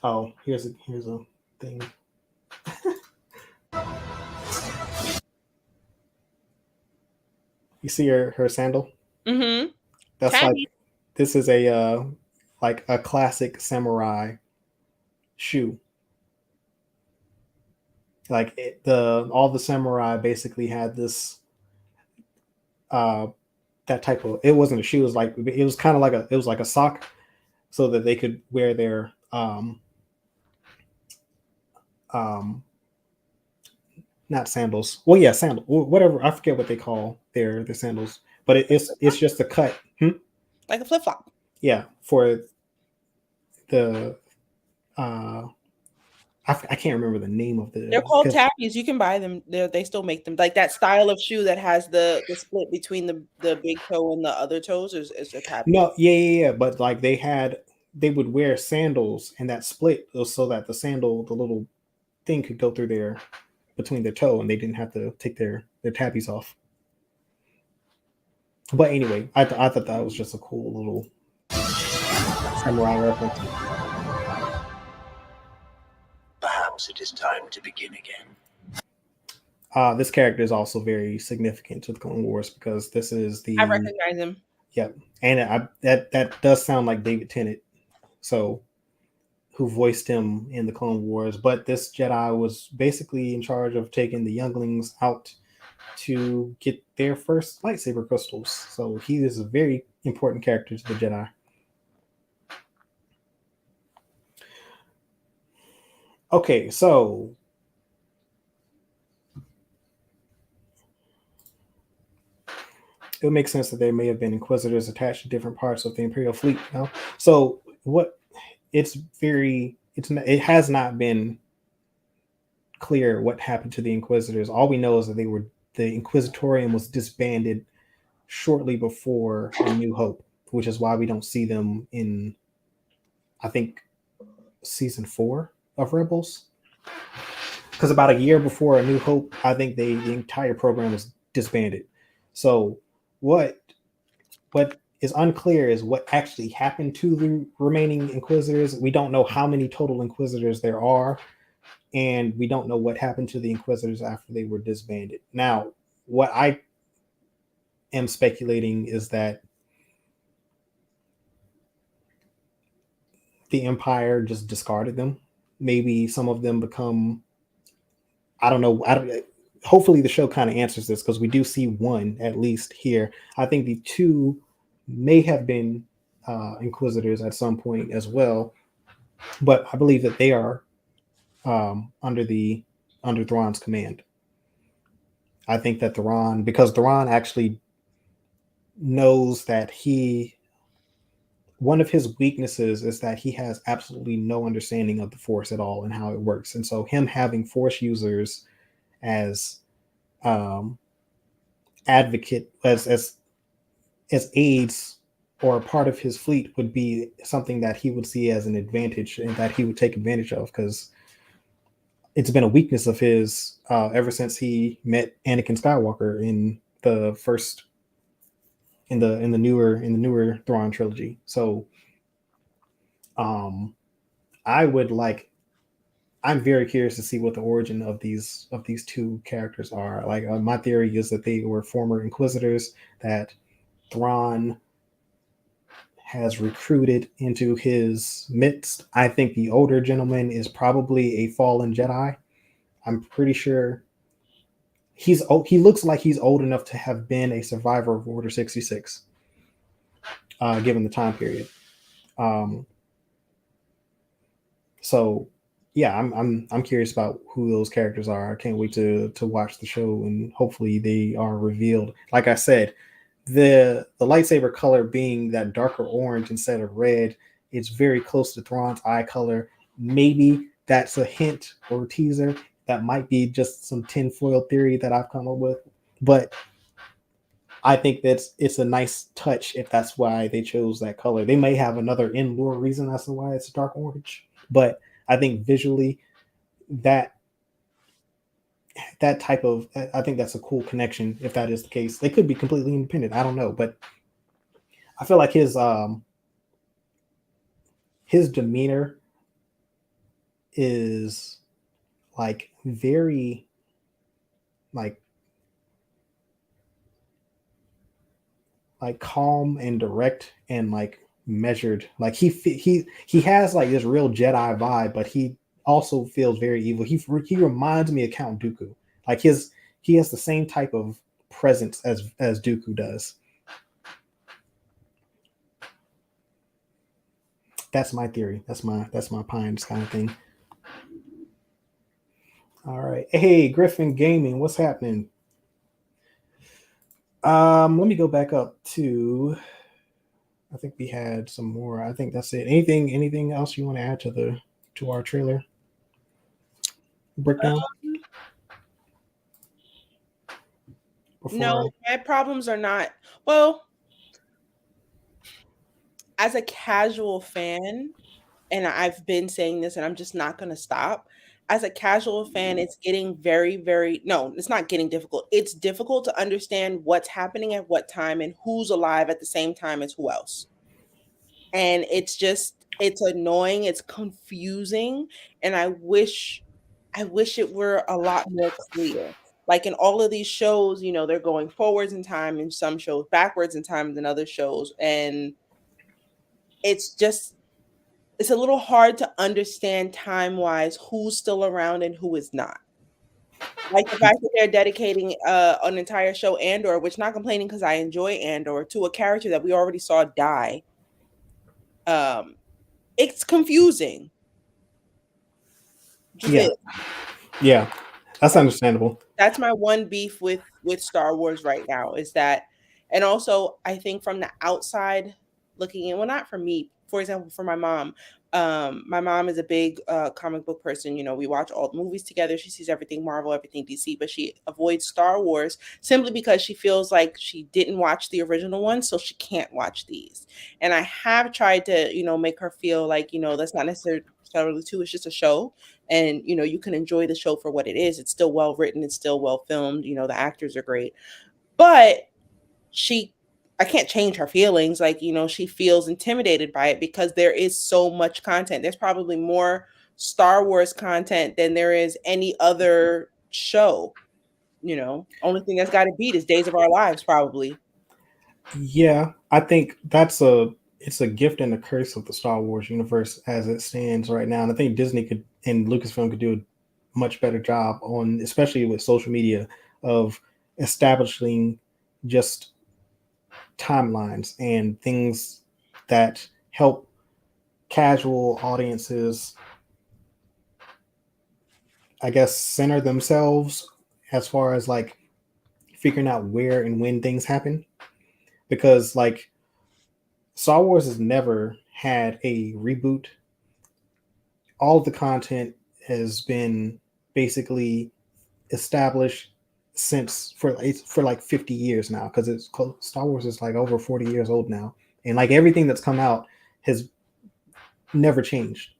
Oh, here's a thing. You see her sandal? Mm-hmm. That's Tabby. like this is a like a classic samurai shoe. Like all the samurai basically had this that type of, it wasn't a shoe, it was kind of like a sock so that they could wear their not sandals. Well, yeah, sandal, whatever. I forget what they call their sandals, but it's just a cut. Like a flip flop. Yeah, for the I can't remember the name of the. They're called tabbies. You can buy them. They still make them. Like that style of shoe that has the split between the big toe and the other toes is a tabby. No, yeah. But like they would wear sandals, and that split was so that the little thing could go through between their toe, and they didn't have to take their tabbies off. But anyway, I thought that was just a cool little samurai reference. Perhaps it is time to begin again. This character is also very significant to the Clone Wars because this is I recognize him. Yep, and that does sound like David Tennant, so who voiced him in the Clone Wars. But this Jedi was basically in charge of taking the younglings out to get their first lightsaber crystals. So he is a very important character to the Jedi. Okay, so it would make sense that there may have been Inquisitors attached to different parts of the Imperial fleet. You know? So it has not been clear what happened to the Inquisitors. All we know is that the Inquisitorium was disbanded shortly before A New Hope, which is why we don't see them in, I think, season 4 of Rebels. Because about a year before A New Hope, I think the entire program was disbanded. So what is unclear is what actually happened to the remaining Inquisitors. We don't know how many total Inquisitors there are, and we don't know what happened to the Inquisitors after they were disbanded. Now, what I am speculating is that the Empire just discarded them. Maybe some of them become, I don't know. Hopefully the show kind of answers this because we do see one at least here. I think the two may have been Inquisitors at some point as well, but I believe that they are under Thrawn's command. I think that because Thrawn actually knows that one of his weaknesses is that he has absolutely no understanding of the Force at all and how it works. And so him having Force users as advocate, as aides or a part of his fleet would be something that he would see as an advantage and that he would take advantage of, because it's been a weakness of his ever since he met Anakin Skywalker in the first in the newer Thrawn trilogy. So I'm very curious to see what the origin of these two characters are. Like my theory is that they were former Inquisitors that Thrawn has recruited into his midst. I think the older gentleman is probably a fallen Jedi. I'm pretty sure he looks like he's old enough to have been a survivor of Order 66, given the time period. So yeah, I'm curious about who those characters are. I can't wait to watch the show, and hopefully they are revealed. Like I said, the lightsaber color being that darker orange instead of red, it's very close to Thrawn's eye color. Maybe that's a hint or a teaser. That might be just some tinfoil theory that I've come up with, but I think it's a nice touch if that's why they chose that color. They may have another in-lore reason as to why it's dark orange, but I think visually that type of, I think that's a cool connection if that is the case. They could be completely independent. I don't know, but I feel like his demeanor is like very like calm and direct and like measured. Like he has like this real Jedi vibe, but he also feels very evil. He reminds me of Count Dooku. Like he has the same type of presence as Dooku does. That's my theory. That's my Pines kind of thing. All right. Hey, Griffin Gaming, what's happening? Let me go back up to, I think we had some more. I think that's it. Anything else you want to add to our trailer breakdown? No, my problems are not, well, as a casual fan, and I've been saying this and I'm just not going to stop. As a casual fan, it's getting no, it's not getting difficult. It's difficult to understand what's happening at what time and who's alive at the same time as who else. And it's annoying, it's confusing, and I wish it were a lot more clear. Like in all of these shows, they're going forwards in time, and some shows backwards in time than other shows, and it's a little hard to understand time-wise who's still around and who is not. Like the fact that they're dedicating an entire show, Andor, which, not complaining because I enjoy Andor, to a character that we already saw die. It's confusing. Yeah, that's understandable. That's my one beef with Star Wars right now, is that, and also I think from the outside looking in, well, not for me, for example, for my mom. My mom is a big comic book person. We watch all the movies together. She sees everything Marvel, everything DC, but she avoids Star Wars simply because she feels like she didn't watch the original one, so she can't watch these. And I have tried to, make her feel like, that's not necessarily true. It's just a show. And, you can enjoy the show for what it is. It's still well written. It's still well filmed. The actors are great. But I can't change her feelings. Like, she feels intimidated by it because there is so much content. There's probably more Star Wars content than there is any other show. Only thing that's got to beat is Days of Our Lives, probably. Yeah, I think it's a gift and a curse of the Star Wars universe as it stands right now. And I think Disney and Lucasfilm could do a much better job on, especially with social media, of establishing just timelines and things that help casual audiences, I guess, center themselves as far as like figuring out where and when things happen. Because like Star Wars has never had a reboot. All of the content has been basically established for like 50 years now, because Star Wars is like over 40 years old now, and like everything that's come out has never changed.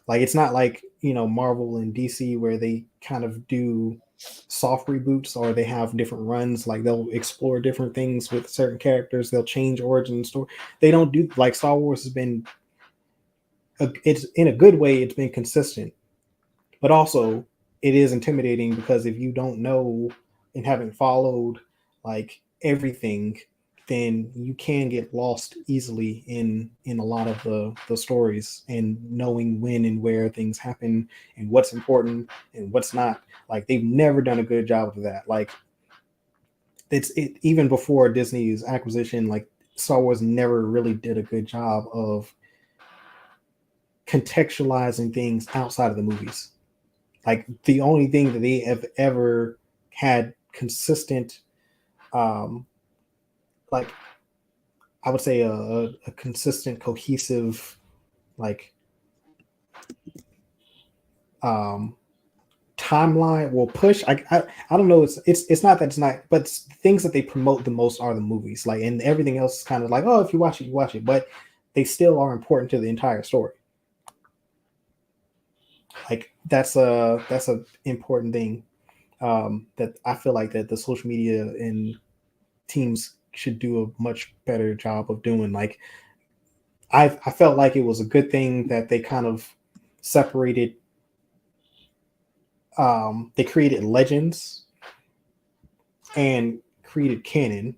Like it's not like Marvel and DC where they kind of do soft reboots, or they have different runs. Like they'll explore different things with certain characters, they'll change origin story. They don't do, like, Star Wars has been it's in a good way, it's been consistent, but also it is intimidating because if you don't know and haven't followed like everything, then you can get lost easily in a lot of the stories, and knowing when and where things happen and what's important and what's not. Like they've never done a good job of that. Like even before Disney's acquisition, like Star Wars never really did a good job of contextualizing things outside of the movies. Like the only thing that they have ever had consistent, like I would say a consistent, cohesive, like timeline will push. I don't know. It's not that it's not, but things that they promote the most are the movies. Like, and everything else is kind of like, oh, if you watch it, you watch it. But they still are important to the entire story. Like that's a important thing that I feel like that the social media and teams should do a much better job of doing. Like I felt like it was a good thing that they kind of separated. They created legends and created canon,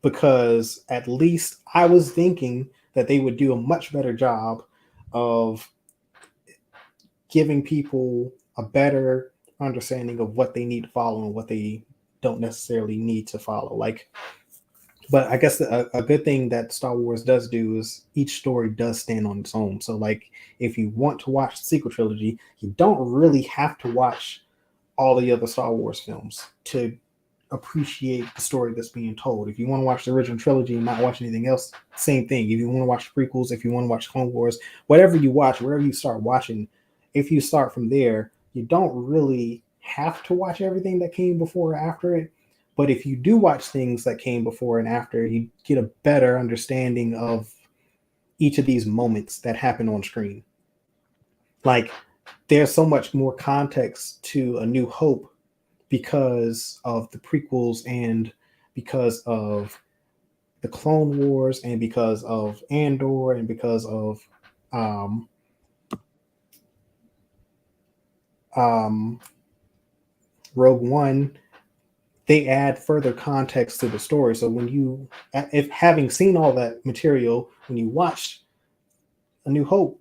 because at least I was thinking that they would do a much better job of giving people a better understanding of what they need to follow and what they don't necessarily need to follow. Like, but I guess a good thing that Star Wars does do is each story does stand on its own. So like, if you want to watch the sequel trilogy, you don't really have to watch all the other Star Wars films to appreciate the story that's being told. If you want to watch the original trilogy and not watch anything else, same thing. If you want to watch prequels, if you want to watch Clone Wars, whatever you watch, wherever you start watching, if you start from there, you don't really have to watch everything that came before or after it. But if you do watch things that came before and after, you get a better understanding of each of these moments that happen on screen. Like, there's so much more context to A New Hope because of the prequels and because of the Clone Wars and because of Andor and because of Rogue One. They add further context to the story. So when you, if having seen all that material, when you watch A New Hope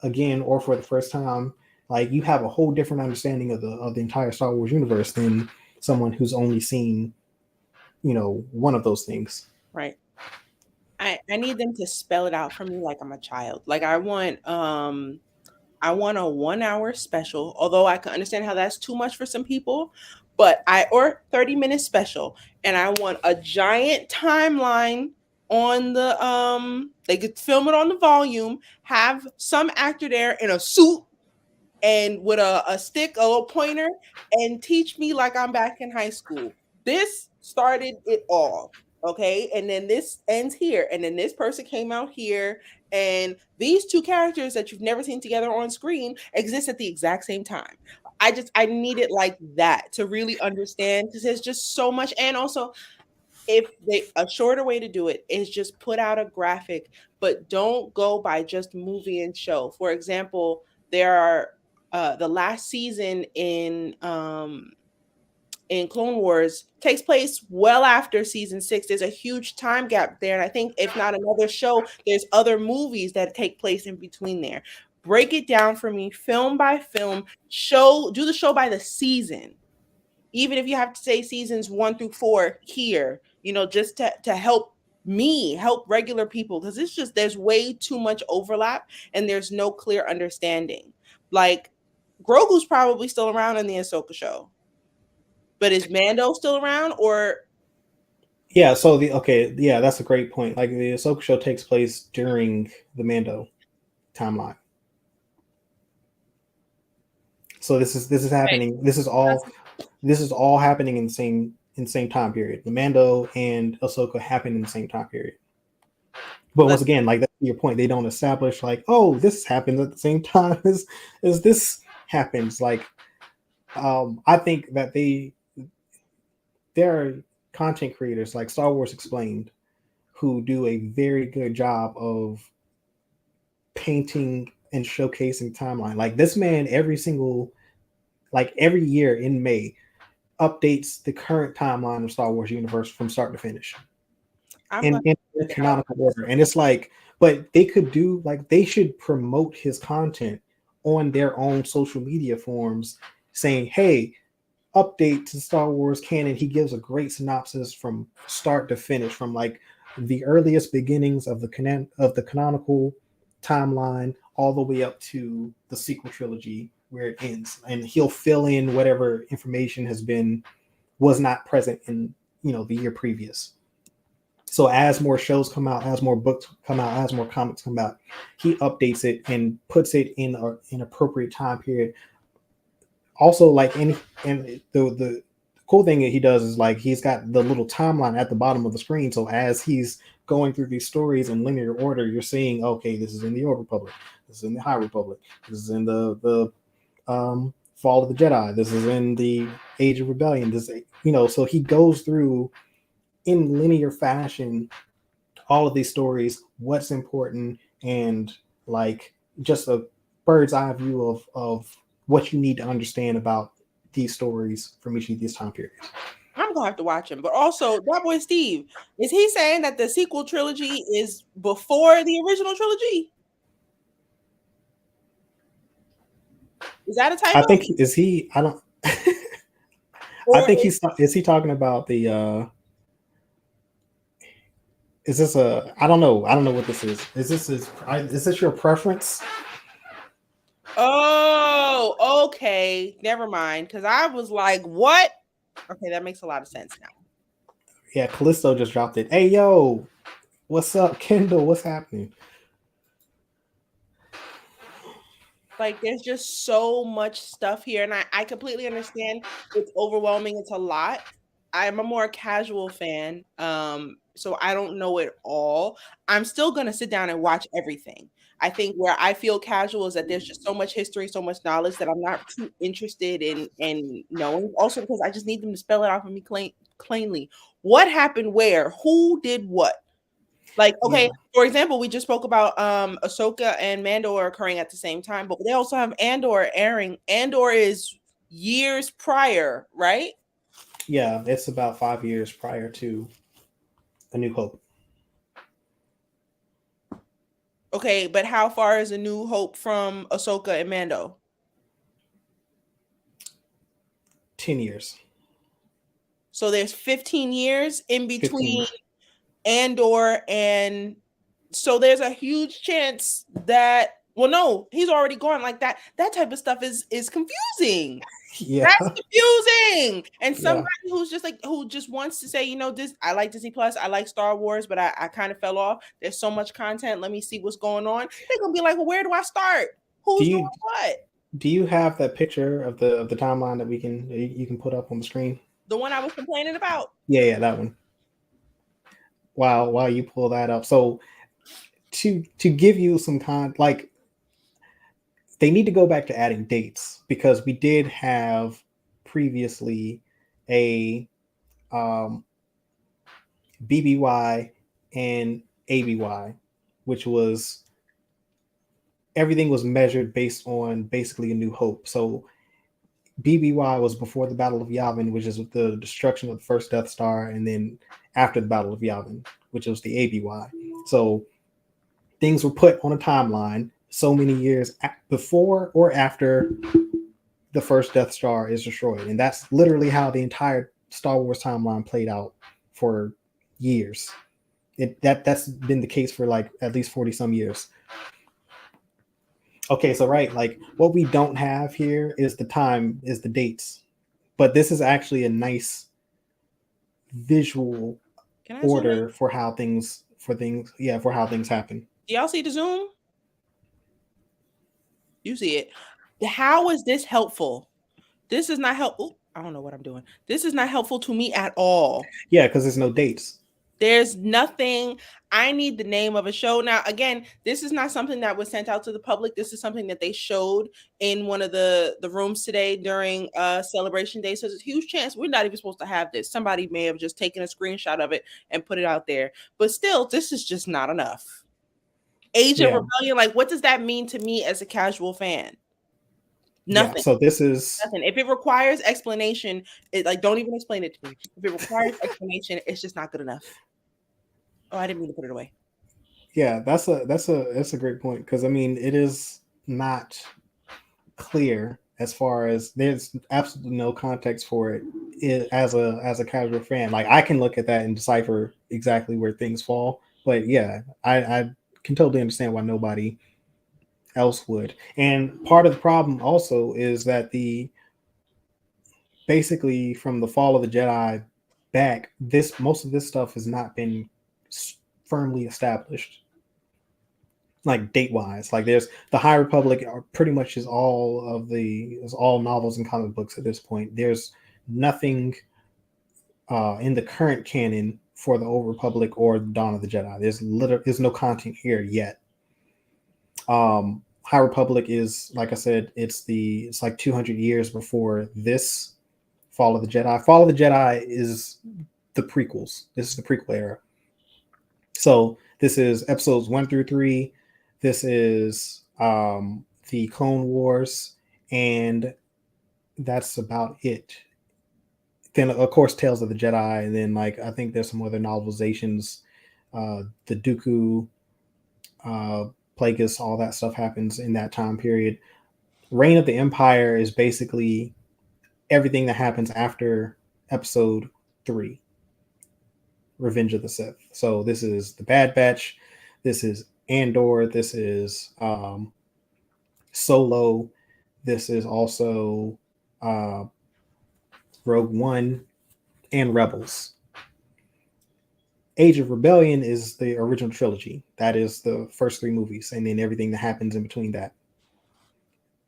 again or for the first time, like, you have a whole different understanding of the entire Star Wars universe than someone who's only seen, one of those things. Right. I need them to spell it out for me like I'm a child. Like I want a 1 hour special, although I can understand how that's too much for some people, but or 30-minute special. And I want a giant timeline on the they could film it on the volume, have some actor there in a suit and with a stick, a little pointer, and teach me like I'm back in high school. This started it all. Okay. And then this ends here. And then this person came out here. And these two characters that you've never seen together on screen exist at the exact same time. I need it like that to really understand, because there's just so much. And also, a shorter way to do it is just put out a graphic, but don't go by just movie and show. For example, there are the last season in Clone Wars takes place well after season 6. There's a huge time gap there. And I think if not another show, there's other movies that take place in between there. Break it down for me, film by film, do the show by the season. Even if you have to say seasons 1 through 4 here, just to help regular people, because it's just, there's way too much overlap and there's no clear understanding. Like, Grogu's probably still around in the Ahsoka show. But is Mando still around, or? Yeah, so that's a great point. Like, the Ahsoka show takes place during the Mando timeline. So this is happening. Right. This is all happening in the same time period. The Mando and Ahsoka happen in the same time period. But once again, like, that's your point. They don't establish like, oh, this happens at the same time as this happens. Like, I think that there are content creators like Star Wars Explained who do a very good job of painting and showcasing timeline. Like, this man every year in May updates the current timeline of Star Wars universe from start to finish in canonical order. And it's like, but they should promote his content on their own social media forums saying, hey, update to Star Wars canon, he gives a great synopsis from start to finish, from like the earliest beginnings of the canonical timeline all the way up to the sequel trilogy where it ends, and he'll fill in whatever information was not present in the year previous. So as more shows come out, as more books come out, as more comics come out, he updates it and puts it in an appropriate time period. Also, like the cool thing that he does is like he's got the little timeline at the bottom of the screen. So as he's going through these stories in linear order, you're seeing, okay, this is in the Old Republic, this is in the High Republic, this is in the Fall of the Jedi, this is in the Age of Rebellion. This, so he goes through in linear fashion all of these stories, what's important, and like just a bird's eye view of what you need to understand about these stories from each of these time periods. I'm gonna have to watch him. But also, that boy Steve, is he saying that the sequel trilogy is before the original trilogy? Is that a typo? I think is he. I don't. I think is he talking about the. Is this a? I don't know. I don't know what this is. Is this your preference? Oh, okay. Never mind. Because I was like, what? Okay, that makes a lot of sense now. Yeah, Callisto just dropped it. Hey, yo, what's up, Kendall? What's happening? Like, there's just so much stuff here, and I completely understand. It's overwhelming. It's a lot. I'm a more casual fan, so I don't know it all. I'm still gonna sit down and watch everything. I think where I feel casual is that there's just so much history, so much knowledge that I'm not too interested in knowing. Also, because I just need them to spell it out for me plainly. What happened where? Who did what? Like, okay, for example, we just spoke about Ahsoka and Mandalore occurring at the same time, but they also have Andor airing. Andor is years prior, right? Yeah, it's about 5 years prior to A New Hope. Okay, but how far is A New Hope from Ahsoka and Mando? 10 years. So there's 15 years in between 15. Andor and so there's a huge chance that no, he's already gone. Like that type of stuff is confusing. Yeah, that's confusing. And somebody who's just like who just wants to say, this I like Disney Plus, I like Star Wars, but I kind of fell off. There's so much content. Let me see what's going on. They're gonna be like, well, where do I start? Who's doing what? Do you have that picture of the timeline that you can put up on the screen? The one I was complaining about? Yeah, that one. While you pull that up. So to give you some like they need to go back to adding dates because we did have previously a BBY and ABY, which was everything was measured based on basically A New Hope. So BBY was before the Battle of Yavin, which is the destruction of the first Death Star, and then after the Battle of Yavin, which was the ABY. So things were put on a timeline so many years before or after the first Death Star is destroyed. And that's literally how the entire Star Wars timeline played out for years. That's been the case for like at least 40 some years. Okay, so right, like what we don't have here is the dates. But this is actually a nice visual order for how things happen. Do y'all see the zoom? You see it. How is this helpful? This is not helpful. I don't know what I'm doing. This is not helpful to me at all. Yeah, because there's no dates. There's nothing. I need the name of a show. Now, again, this is not something that was sent out to the public. This is something that they showed in one of the rooms today during Celebration Day. So there's a huge chance we're not even supposed to have this. Somebody may have just taken a screenshot of it and put it out there. But still, this is just not enough. Age of Rebellion, like what does that mean to me as a casual fan? Nothing. Yeah, so this is nothing. If it requires explanation, don't even explain it to me. If it requires explanation, it's just not good enough. Oh, I didn't mean to put it away. Yeah, that's a great point because I mean it is not clear as far as there's absolutely no context for it as a casual fan. Like I can look at that and decipher exactly where things fall. But yeah, I can totally understand why nobody else would. And part of the problem also is that the basically from the fall of the Jedi back, this most of this stuff has not been firmly established, like date wise. Like there's the High Republic are pretty much is all novels and comic books at this point. There's nothing in the current canon for the Old Republic or Dawn of the Jedi. There's no content here yet. High Republic is, like I said, it's like 200 years before this Fall of the Jedi. Fall of the Jedi is the prequels. This is the prequel era. So this is episodes 1 through 3. This is the Clone Wars, and that's about it. Then of course Tales of the Jedi, and then like I think there's some other novelizations. The Dooku, Plagueis, all that stuff happens in that time period. Reign of the Empire is basically everything that happens after episode 3, Revenge of the Sith. So this is the Bad Batch, this is Andor, this is Solo, this is also Rogue One, and Rebels. Age of Rebellion is the original trilogy. That is the first 3 movies, and then everything that happens in between that.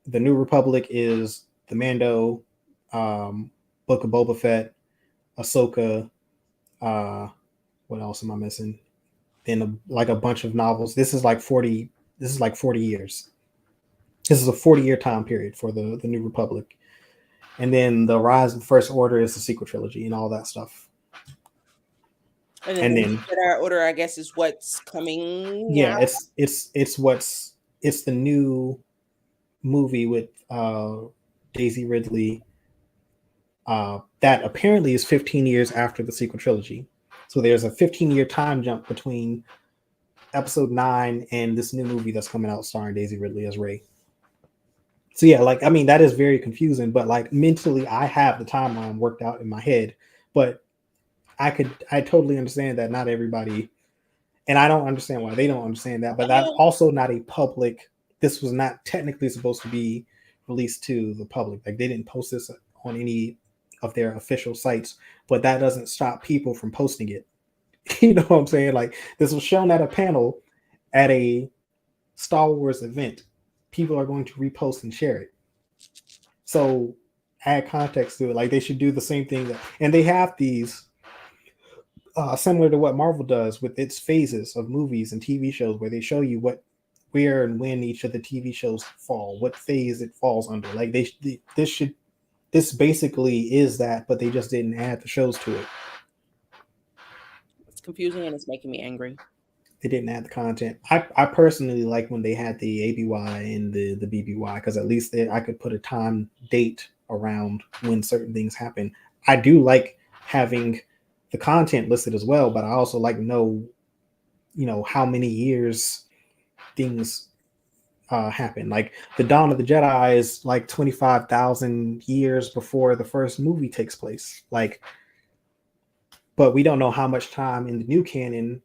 The New Republic is the Mando, Book of Boba Fett, Ahsoka. What else am I missing? Then like a bunch of novels. This is like 40. This is like 40 years. This is a 40-year time period for the New Republic, and then the Rise of the First Order is the sequel trilogy and all that stuff. And then Jedi Order, I guess, is what's coming. Yeah, now. It's the new movie with Daisy Ridley. That apparently is 15 years after the sequel trilogy. So there's a 15-year time jump between episode 9 and this new movie that's coming out starring Daisy Ridley as Rey. So yeah, like I mean that is very confusing, but like mentally I have the timeline worked out in my head, but I totally understand that not everybody, and I don't understand why they don't understand that, but that's also not a public, this was not technically supposed to be released to the public. Like they didn't post this on any of their official sites, but that doesn't stop people from posting it. You know what I'm saying? Like this was shown at a panel at a Star Wars event. People are going to repost and share it. So add context to it. Like they should do the same thing and they have these similar to what Marvel does with its phases of movies and TV shows, where they show you where and when each of the TV shows fall, what phase it falls under. Like this basically is that, but they just didn't add the shows to it. It's confusing and it's making me angry. They didn't add the content. I personally like when they had the ABY and the BBY, because at least I could put a time date around when certain things happen. I do like having the content listed as well, but I also like to know, how many years things happen. Like the Dawn of the Jedi is like 25,000 years before the first movie takes place. Like, but we don't know how much time in the new canon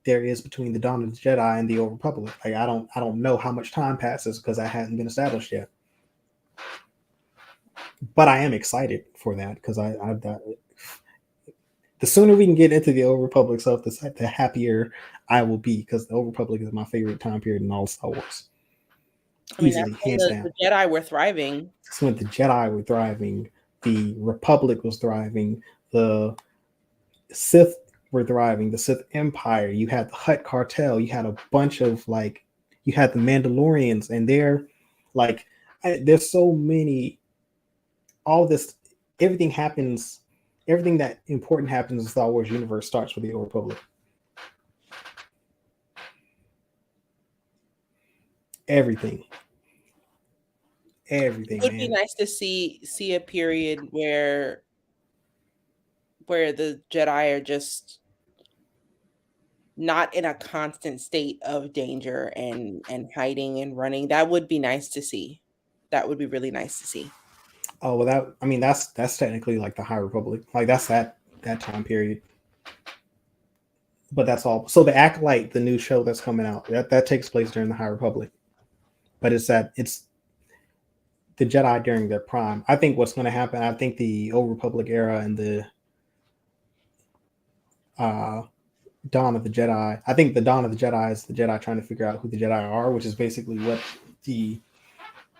there is between the Dawn of the Jedi and the Old Republic. Like I don't know how much time passes because that hasn't been established yet. But I am excited for that because the sooner we can get into the Old Republic stuff, the happier I will be, because the Old Republic is my favorite time period in all Star Wars. I mean, that's when the Jedi were thriving. That's when the Jedi were thriving. The Republic was thriving. The Sith were thriving. The Sith Empire. You had the Hutt Cartel. You had a bunch of you had the Mandalorians, and they're like, there's so many. All this, everything happens. Everything that important happens in the Star Wars universe starts with the Old Republic. Everything. It would be nice to see a period where the Jedi are just not in a constant state of danger and hiding and running. That would be nice to see. That would be really nice to see. Oh, well, that's technically like the High Republic. Like that's that time period. But that's all. So the Acolyte, the new show that's coming out, that takes place during the High Republic. But it's the Jedi during their prime. I think what's going to happen, I think the Old Republic era and the Dawn of the Jedi, I think the Dawn of the Jedi is the Jedi trying to figure out who the Jedi are, which is basically what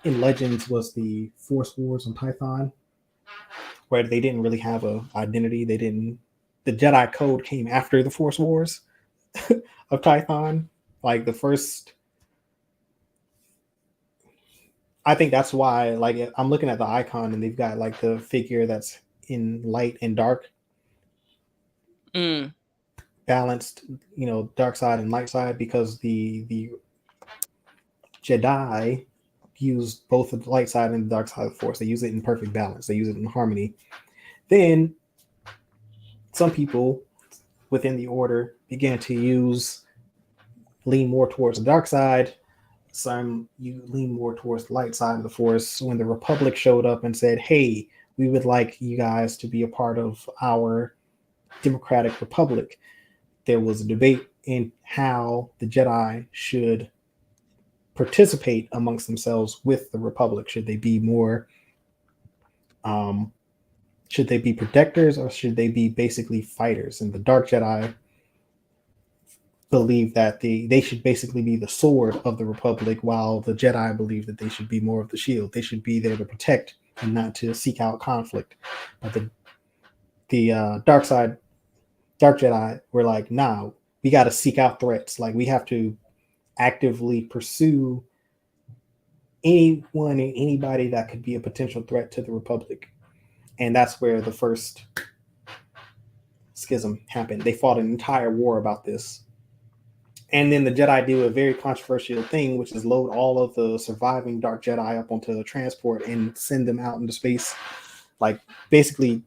in Legends was the Force Wars on Tython, where they didn't really have a identity. The Jedi Code came after the Force Wars of Tython. Like the first, I think that's why, like, I'm looking at the icon and they've got like the figure that's in light and dark, balanced, dark side and light side, because the Jedi use both the light side and the dark side of the Force. They use it in perfect balance. They use it in harmony. Then some people within the order began to lean more towards the dark side. Some you lean more towards the light side of the Force. When the Republic showed up and said, hey, we would like you guys to be a part of our democratic republic, there was a debate in how the Jedi should participate amongst themselves with the Republic. Should they be more should they be protectors, or should they be basically fighters? And the Dark Jedi believe that they should basically be the sword of the Republic, while the Jedi believe that they should be more of the shield. They should be there to protect and not to seek out conflict. But the Dark Jedi were like, nah, we got to seek out threats. Like, we have to actively pursue anyone and anybody that could be a potential threat to the Republic. And that's where the first schism happened. They fought an entire war about this. And then the Jedi do a very controversial thing, which is load all of the surviving Dark Jedi up onto a transport and send them out into space. Like, basically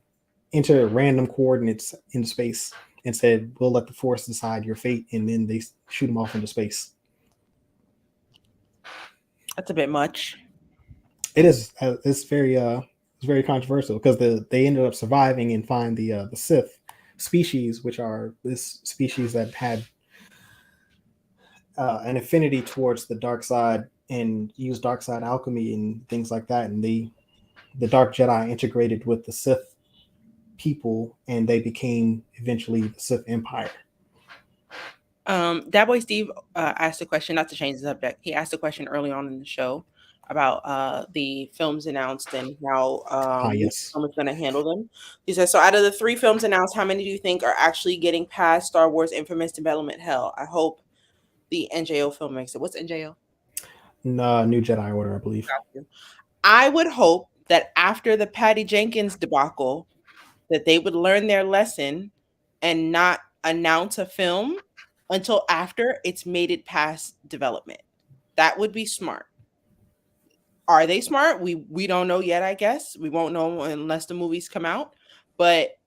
enter random coordinates into space and said, we'll let the Force decide your fate. And then they shoot them off into space. That's a bit much. It is. It's very controversial, because they ended up surviving and find the Sith species, which are this species that had an affinity towards the dark side and use dark side alchemy and things like that. And the Dark Jedi integrated with the Sith people, and they became eventually the Sith Empire. That boy Steve asked a question, not to change the subject. He asked a question early on in the show about the films announced and how Yes. how much going to handle them. He says, so out of the 3 films announced, how many do you think are actually getting past Star Wars infamous development hell? I hope the NJO film makes it. What's NJO? New Jedi Order, I believe. I would hope that after the Patty Jenkins debacle, that they would learn their lesson and not announce a film until after it's made it past development. That would be smart. Are they smart? We don't know yet, I guess. We won't know unless the movies come out. But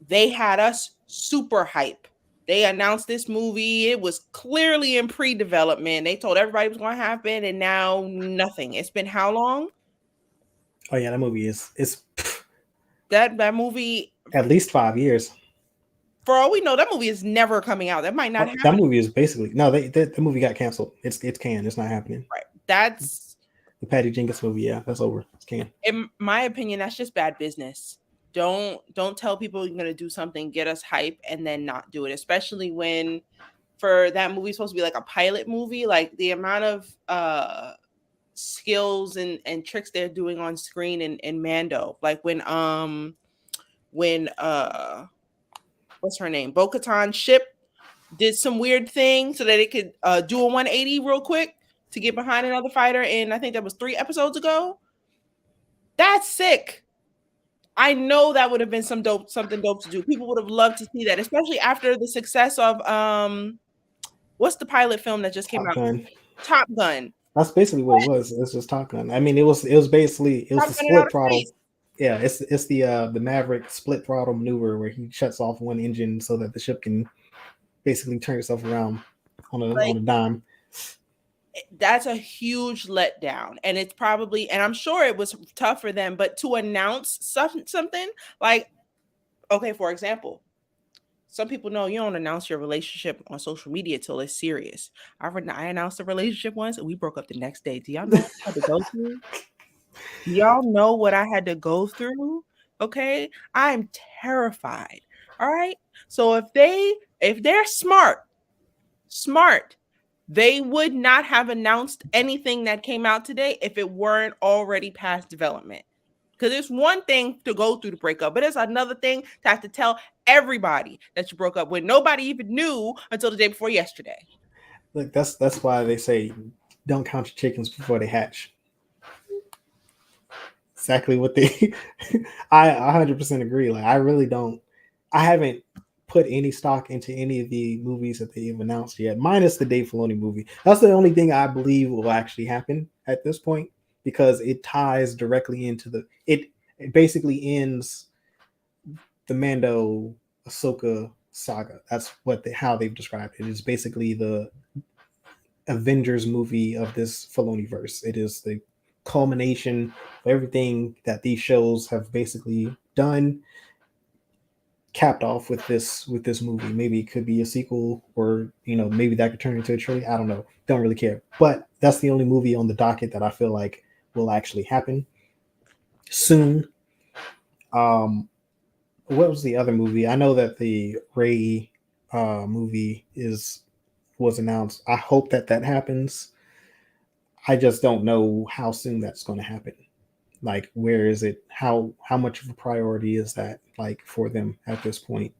they had us super hype. They announced this movie. It was clearly in pre-development. They told everybody it was going to happen, and now nothing. It's been how long? Oh yeah, that movie is that movie at least 5 years. For all we know, that movie is never coming out. That might not happen. That movie is basically the movie got canceled. It's canned. It's not happening. Right. That's the Patty Jenkins movie. Yeah, that's over. It's canned. In my opinion, that's just bad business. Don't tell people you're gonna do something, get us hype, and then not do it. Especially when for that movie supposed to be like a pilot movie, like the amount of skills and tricks they're doing on screen in Mando. Like when what's her name? Bo-Katan ship did some weird thing so that it could do a 180 real quick to get behind another fighter. And I think that was 3 episodes ago. That's sick. I know that would have been something dope to do. People would have loved to see that, especially after the success of what's the pilot film that just came out? Top Gun. That's basically what it was. It's just Top Gun. I mean, it was basically the split throttle. Yeah, it's the Maverick split throttle maneuver where he shuts off one engine so that the ship can basically turn itself around on a dime. That's a huge letdown, and it's probably, and I'm sure it was tough for them, but to announce something like, okay, for example, some people know you don't announce your relationship on social media till it's serious. I announced a relationship once and we broke up the next day. Do y'all know what I had to go through? Do y'all know what I had to go through? Okay, I am terrified. All right, so if they're smart, they would not have announced anything that came out today if it weren't already past development. Because it's one thing to go through the breakup, but it's another thing to have to tell everybody that you broke up when nobody even knew until the day before yesterday. Look, that's why they say don't count your chickens before they hatch. Exactly what they. I 100% agree. Like I really don't. I haven't put any stock into any of the movies that they've announced yet, minus the Dave Filoni movie. That's the only thing I believe will actually happen at this point because it ties directly into it basically ends the Mando Ahsoka saga. That's how they've described it. It's basically the Avengers movie of this Filoni verse. It is the culmination of everything that these shows have basically done, capped off with this movie. Maybe it could be a sequel, or maybe that could turn into a trilogy. I don't know. Don't really care. But that's the only movie on the docket that I feel like will actually happen soon. What was the other movie? I know that the Rey movie was announced. I hope that happens. I just don't know how soon that's going to happen. Like, where is it? How much of a priority is that, like, for them at this point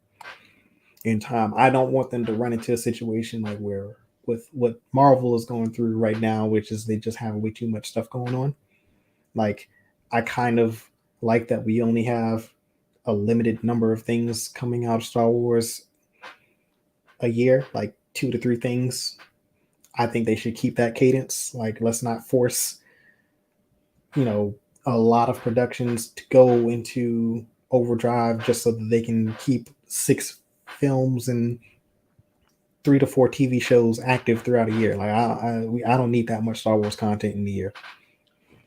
in time? I don't want them to run into a situation like where with what Marvel is going through right now, which is they just have way too much stuff going on. Like, I kind of like that we only have a limited number of things coming out of Star Wars a year, like 2 to 3 things. I think they should keep that cadence. Like, let's not force, a lot of productions to go into overdrive just so that they can keep 6 films and 3 to 4 TV shows active throughout a year. Like, I don't need that much Star Wars content in the year.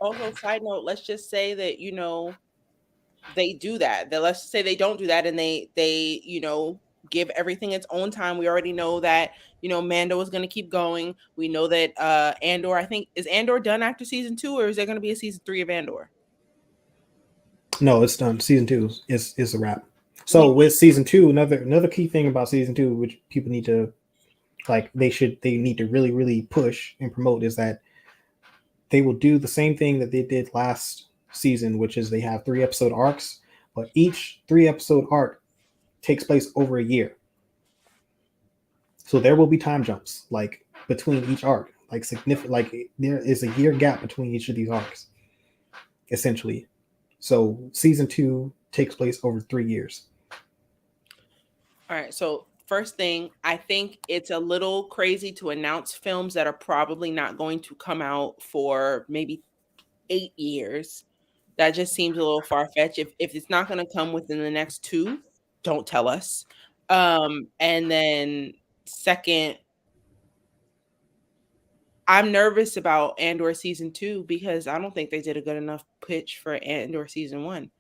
Also, side note, let's just say that they do that. Let's say they don't do that, and they give everything its own time. We already know that Mando is going to keep going. We know that Andor, I think, is Andor done after season 2, or is there going to be a season 3 of Andor? No, it's done. Season 2 is a wrap. So with season 2, another key thing about season 2, which people need to they need to really, really push and promote, is that they will do the same thing that they did last season, which is they have 3 episode arcs, but each 3 episode arc takes place over a year. So there will be time jumps like between each arc, like significant, like there is a year gap between each of these arcs, essentially. So season 2 takes place over 3 years. All right. So first thing, I think it's a little crazy to announce films that are probably not going to come out for maybe 8 years. That just seems a little far-fetched. If it's not going to come within the next 2, don't tell us. And then second, I'm nervous about Andor season 2 because I don't think they did a good enough pitch for Andor season 1.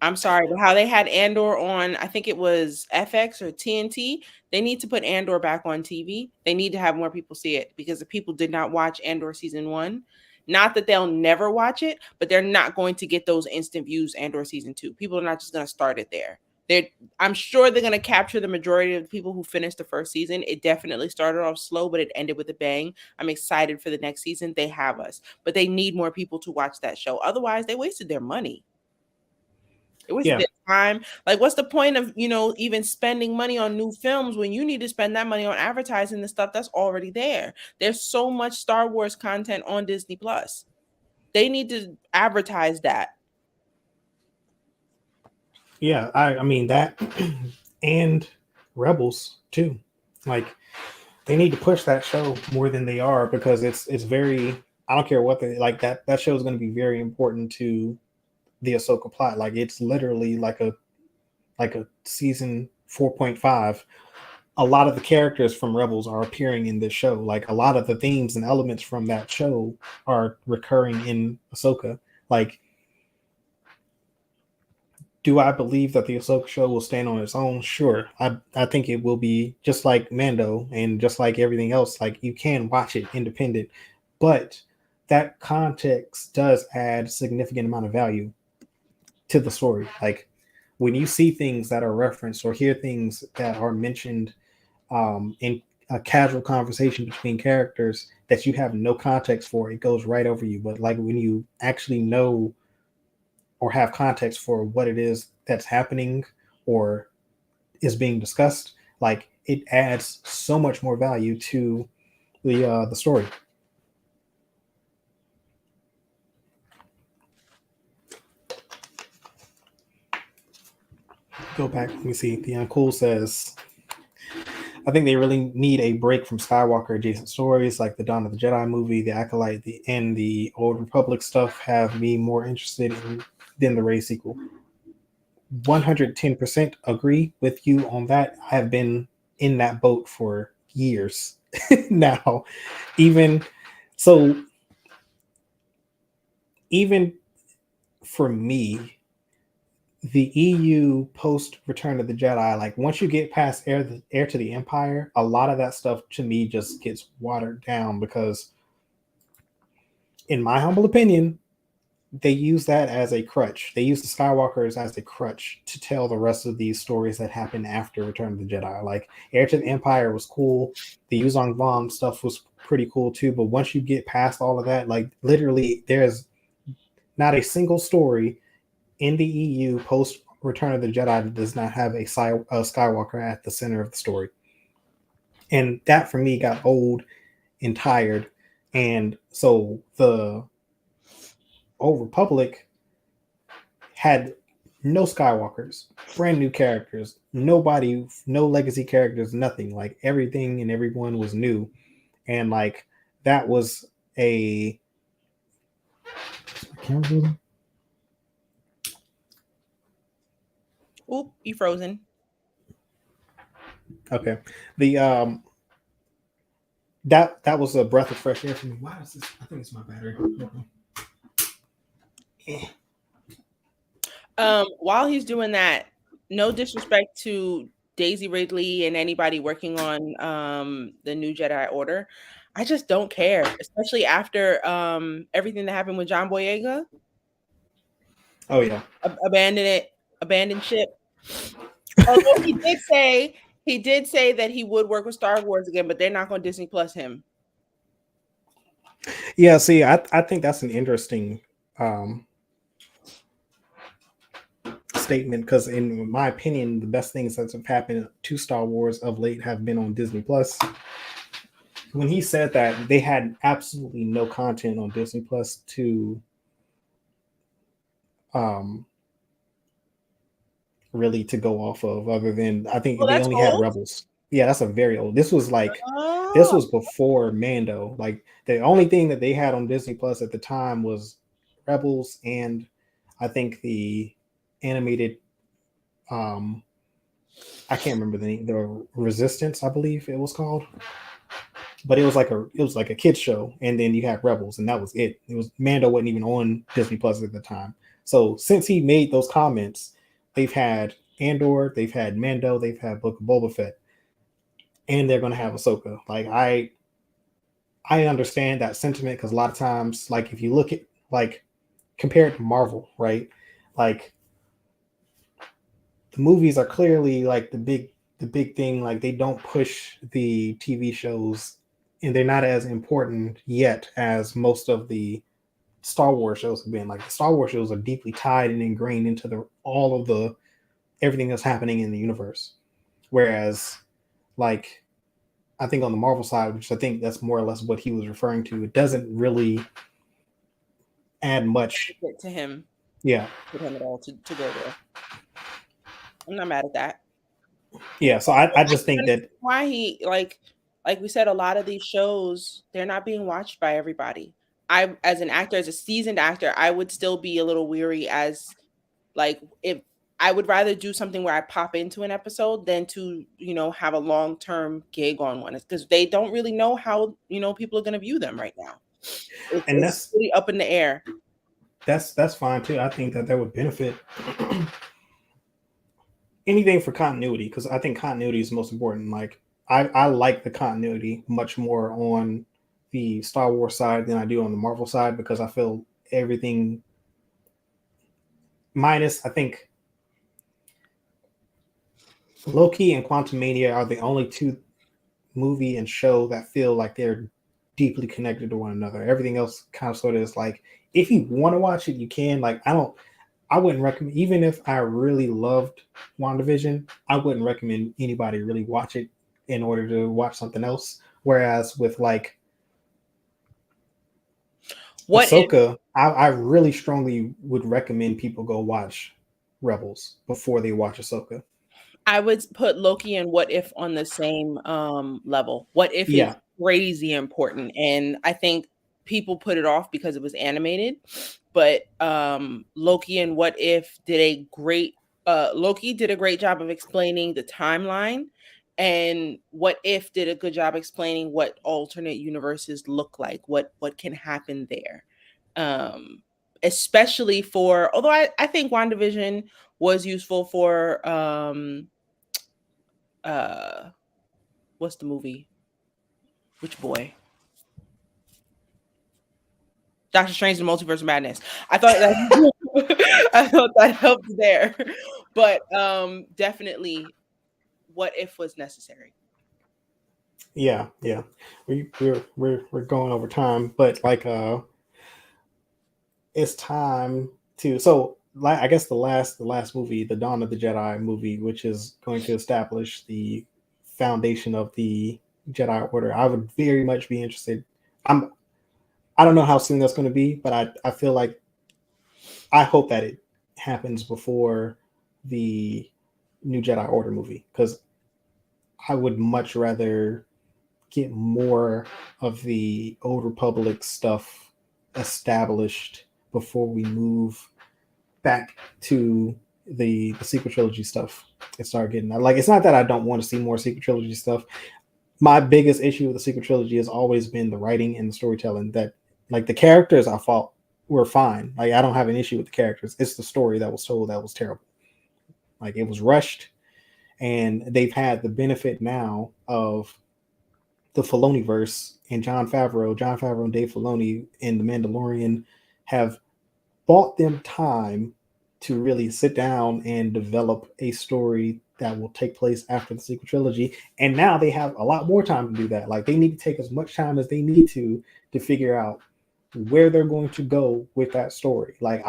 I'm sorry, but how they had Andor on, I think it was FX or TNT. They need to put Andor back on TV. They need to have more people see it because the people did not watch Andor season 1. Not that they'll never watch it, but they're not going to get those instant views Andor season 2. People are not just going to start it there. I'm sure they're going to capture the majority of the people who finished the first season. It definitely started off slow, but it ended with a bang. I'm excited for the next season. They have us, but they need more people to watch that show. Otherwise, they wasted their money. It was their time. Like, what's the point of, even spending money on new films when you need to spend that money on advertising the stuff that's already there? There's so much Star Wars content on Disney Plus. They need to advertise that. Yeah, I mean that and Rebels too. Like, they need to push that show more than they are because it's very, I don't care what they like, that show is going to be very important to the Ahsoka plot. Like, it's literally like a season 4.5 a lot of the characters from Rebels are appearing in this show. Like a lot of the themes and elements from that show are recurring in Ahsoka. Like, do I believe that the Ahsoka show will stand on its own? Sure. I think it will be just like Mando and just like everything else. Like, you can watch it independent, but that context does add significant amount of value to the story. Like, when you see things that are referenced or hear things that are mentioned in a casual conversation between characters that you have no context for, it goes right over you. But like when you actually know or have context for what it is that's happening or is being discussed, like it adds so much more value to the story. Go back. Let me see. Theon Cool says, I think they really need a break from Skywalker adjacent stories like the Dawn of the Jedi movie, the Acolyte, and the Old Republic stuff have me more interested than the Rey sequel. 110% agree with you on that. I have been in that boat for years now. Even so, even for me, the EU post Return of the Jedi, like once you get past Heir to the Empire, a lot of that stuff to me just gets watered down because, in my humble opinion, they use that as a crutch. They use the Skywalkers as a crutch to tell the rest of these stories that happen after Return of the Jedi. Like Heir to the Empire was cool. The Yuzong Vong stuff was pretty cool too. But once you get past all of that, like literally, there's not a single story in the EU post Return of the Jedi that does not have a Skywalker at the center of the story. And that for me got old and tired. And so the Old Republic had no Skywalkers, brand new characters, nobody, no legacy characters, nothing. Like everything and everyone was new. And like that was a Oop, you frozen. Okay. The that was a breath of fresh air for me. Why is this? I think it's my battery. While he's doing that, no disrespect to Daisy Ridley and anybody working on the new Jedi Order, I just don't care, especially after everything that happened with John Boyega. Oh yeah. Abandoned ship. Although he did say that he would work with Star Wars again, but they're not going to Disney Plus him. Yeah, see, I think that's an interesting statement because, in my opinion, the best things that have happened to Star Wars of late have been on Disney Plus. When he said that, they had absolutely no content on Disney Plus to really to go off of, other than I think they only had Rebels. Yeah, that's a very old. This was like this was before Mando. Like the only thing that they had on Disney Plus at the time was Rebels, and I think the animated I can't remember the name, the Resistance, I believe it was called. But it was like a kids show, and then you had Rebels, and that was it. It was Mando wasn't even on Disney Plus at the time. So since he made those comments, they've had Andor, they've had Mando, they've had Book of Boba Fett, and they're going to have Ahsoka. Like I understand that sentiment because a lot of times, like if you look at like compared to Marvel, right? Like the movies are clearly like the big thing. Like they don't push the TV shows, and they're not as important yet as most of the Star Wars shows have been. Like the Star Wars shows are deeply tied and ingrained into all of the everything that's happening in the universe. Whereas, like, I think on the Marvel side, which I think that's more or less what he was referring to, it doesn't really add much to him. Yeah. For him at all to go there. I'm not mad at that. Yeah, so I just think that why he like we said, a lot of these shows, they're not being watched by everybody. I, as an actor, as a seasoned actor, I would still be a little weary as like if I would rather do something where I pop into an episode than to, have a long-term gig on one, because they don't really know how, people are going to view them right now. And It's really up in the air. that's fine too. I think that would benefit anything for continuity, because I think continuity is most important. Like I like the continuity much more on the Star Wars side than I do on the Marvel side, because I feel everything minus, I think Loki and Quantumania are the only two movie and show that feel like they're deeply connected to one another. Everything else kind of sort of is like, if you want to watch it, you can. Like I wouldn't recommend, even if I really loved WandaVision, I wouldn't recommend anybody really watch it in order to watch something else. Whereas with like Ahsoka, I really strongly would recommend people go watch Rebels before they watch Ahsoka. I would put Loki and What If on the same level. What If is crazy important, and I think people put it off because it was animated. But Loki and What If did a great Loki did a great job of explaining the timeline, and What If did a good job explaining what alternate universes look like, what can happen there. Especially for, although I think WandaVision was useful for what's the movie? Which boy? Doctor Strange and the Multiverse of Madness. I thought that helped there. But definitely What If was necessary. Yeah. We're going over time, but like it's time to, so I guess the last movie, the Dawn of the Jedi movie, which is going to establish the foundation of the Jedi Order. I would very much be interested. I don't know how soon that's going to be, but I feel like I hope that it happens before the new Jedi Order movie, because I would much rather get more of the Old Republic stuff established before we move back to the sequel trilogy stuff and start getting that. Like, it's not that I don't want to see more sequel trilogy stuff. My biggest issue with the sequel trilogy has always been the writing and the storytelling. That, like, the characters I thought were fine. Like, I don't have an issue with the characters. It's the story that was told that was terrible. Like, it was rushed, and they've had the benefit now of the Filoniverse and Jon Favreau and Dave Filoni in The Mandalorian have bought them time to really sit down and develop a story that will take place after the sequel trilogy. And now they have a lot more time to do that. Like, they need to take as much time as they need to figure out where they're going to go with that story. Like,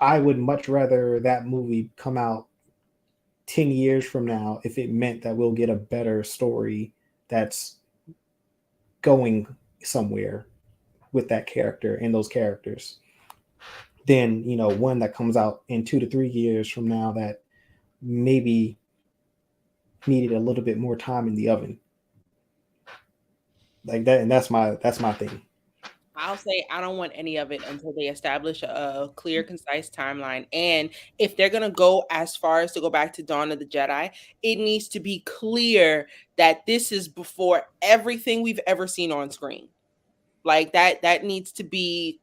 I would much rather that movie come out 10 years from now if it meant that we'll get a better story that's going somewhere with that character and those characters than, one that comes out in 2 to 3 years from now that maybe needed a little bit more time in the oven. Like that, and that's my thing. I'll say I don't want any of it until they establish a clear, concise timeline. And if they're going to go as far as to go back to Dawn of the Jedi, it needs to be clear that this is before everything we've ever seen on screen. Like that needs to be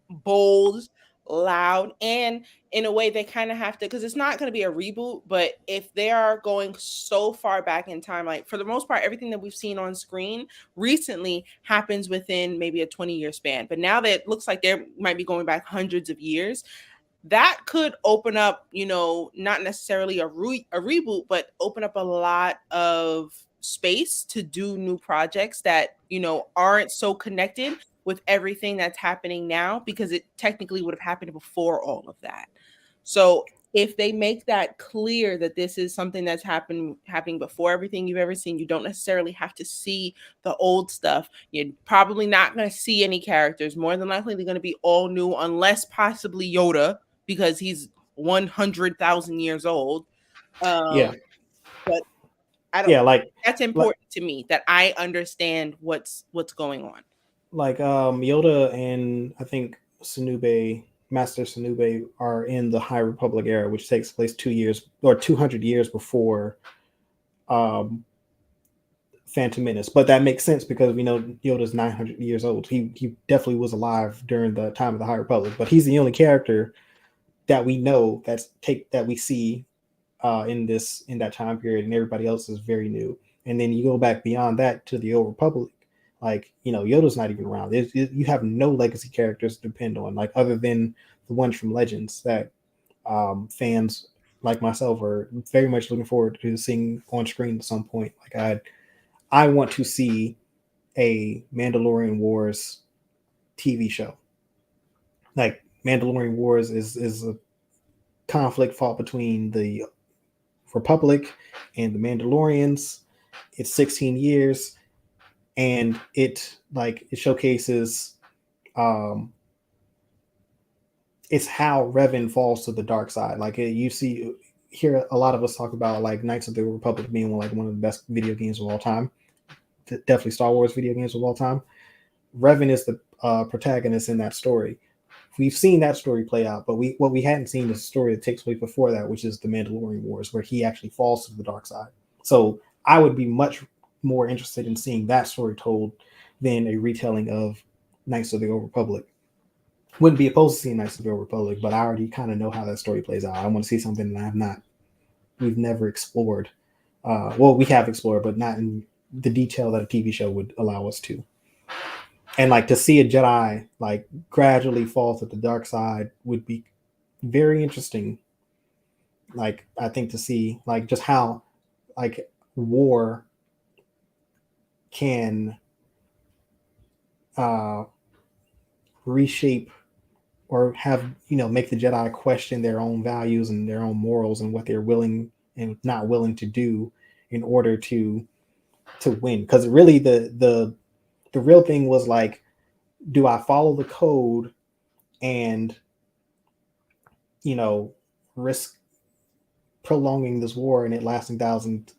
bold, loud, and in a way they kind of have to, because it's not going to be a reboot, but if they are going so far back in time, like for the most part everything that we've seen on screen recently happens within maybe a 20-year span, but now that it looks like they might be going back hundreds of years, that could open up, not necessarily a reboot, but open up a lot of space to do new projects that aren't so connected with everything that's happening now, because it technically would have happened before all of that. So if they make that clear that this is something that's happening before everything you've ever seen, you don't necessarily have to see the old stuff. You're probably not going to see any characters. More than likely, they're going to be all new, unless possibly Yoda, because he's 100,000 years old. But I don't. Yeah, like that's important to me, that I understand what's going on. Like Yoda and I think Sunube Master Sanube are in the High Republic era, which takes place 200 years before um, Phantom Menace. But that makes sense because we know Yoda's 900 years old. He definitely was alive during the time of the High Republic, but he's the only character that we know that we see in that time period, and everybody else is very new. And then you go back beyond that to the Old Republic, like Yoda's not even around. You have no legacy characters to depend on, like other than the ones from Legends that fans like myself are very much looking forward to seeing on screen at some point. Like I want to see a Mandalorian Wars TV show. Like Mandalorian Wars is a conflict fought between the Republic and the Mandalorians. It's 16 years, and it showcases it's how Revan falls to the dark side. Like you hear a lot of us talk about like Knights of the Republic being like one of the best video games of all time. Definitely Star Wars video games of all time. Revan is the protagonist in that story. We've seen that story play out, but what we hadn't seen is the story that takes place before that, which is the Mandalorian Wars, where he actually falls to the dark side. So I would be much more interested in seeing that story told than a retelling of Knights of the Old Republic. Wouldn't be opposed to seeing Knights of the Old Republic, but I already kind of know how that story plays out. I want to see something that we've never explored. Well, we have explored, but not in the detail that a TV show would allow us to. And like to see a Jedi like gradually fall to the dark side would be very interesting. Like I think to see like just how like war can reshape or have make the Jedi question their own values and their own morals and what they're willing and not willing to do in order to win. Because really the real thing was like, do I follow the code and risk prolonging this war and it lasting thousands,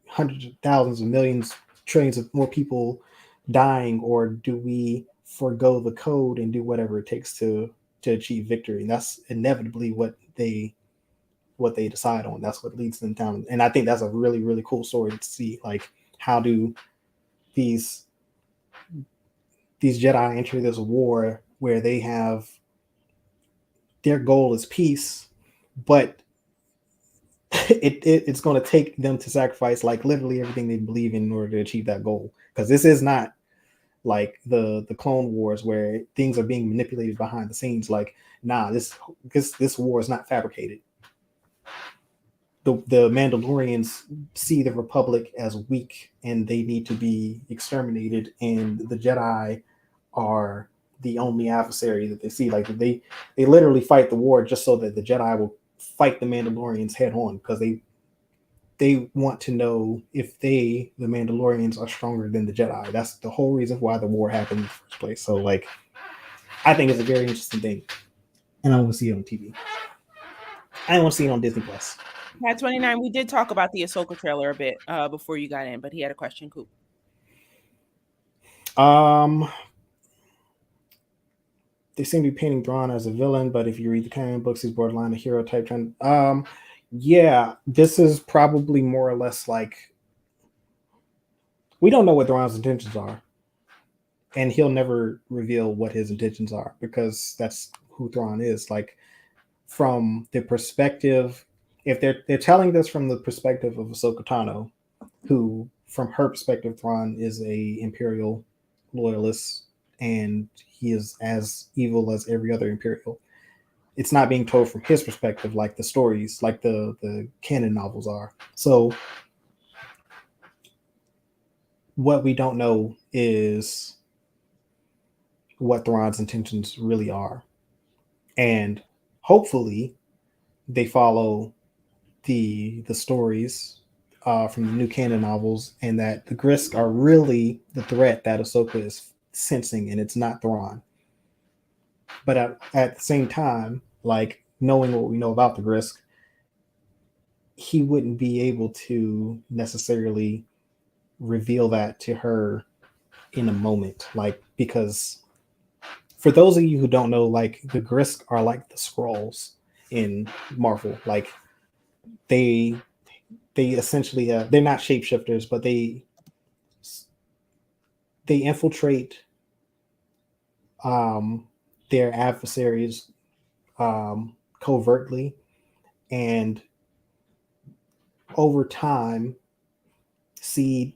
hundreds of thousands of millions, trillions of more people dying, or do we forego the code and do whatever it takes to achieve victory? And that's inevitably what they decide on. That's what leads them down. And I think that's a really, really cool story to see, like how do these Jedi enter this war where they have their goal is peace, but it's going to take them to sacrifice like literally everything they believe in order to achieve that goal. Because this is not like the Clone Wars where things are being manipulated behind the scenes. Like, nah, this war is not fabricated. The Mandalorians see the Republic as weak and they need to be exterminated, and the Jedi are the only adversary that they see. Like they literally fight the war just so that the Jedi will fight the Mandalorians head on, because they want to know if the Mandalorians are stronger than the Jedi. That's the whole reason why the war happened in the first place. So like, I think it's a very interesting thing, and I want to see it on TV. I want to see it on Disney Plus. Pat 29, we did talk about the Ahsoka trailer a bit before you got in, but he had a question, Coop. They seem to be painting Thrawn as a villain, but if you read the canon books, he's borderline a hero type trend. Yeah, this is probably more or less like, we don't know what Thrawn's intentions are, and he'll never reveal what his intentions are because that's who Thrawn is. Like, from the perspective, if they're telling this from the perspective of Ahsoka Tano, who from her perspective, Thrawn is a Imperial loyalist and he is as evil as every other Imperial. It's not being told from his perspective like the stories, like the canon novels are. So what we don't know is what Thrawn's intentions really are. And hopefully they follow the stories from the new canon novels, and that the Grisk are really the threat that Ahsoka is sensing, and it's not Thrawn. But at the same time, like, knowing what we know about the Grisk, he wouldn't be able to necessarily reveal that to her in a moment, like, because for those of you who don't know, like the Grisk are like the Skrulls in Marvel. Like they essentially they're not shapeshifters, but they infiltrate their adversaries covertly, and over time see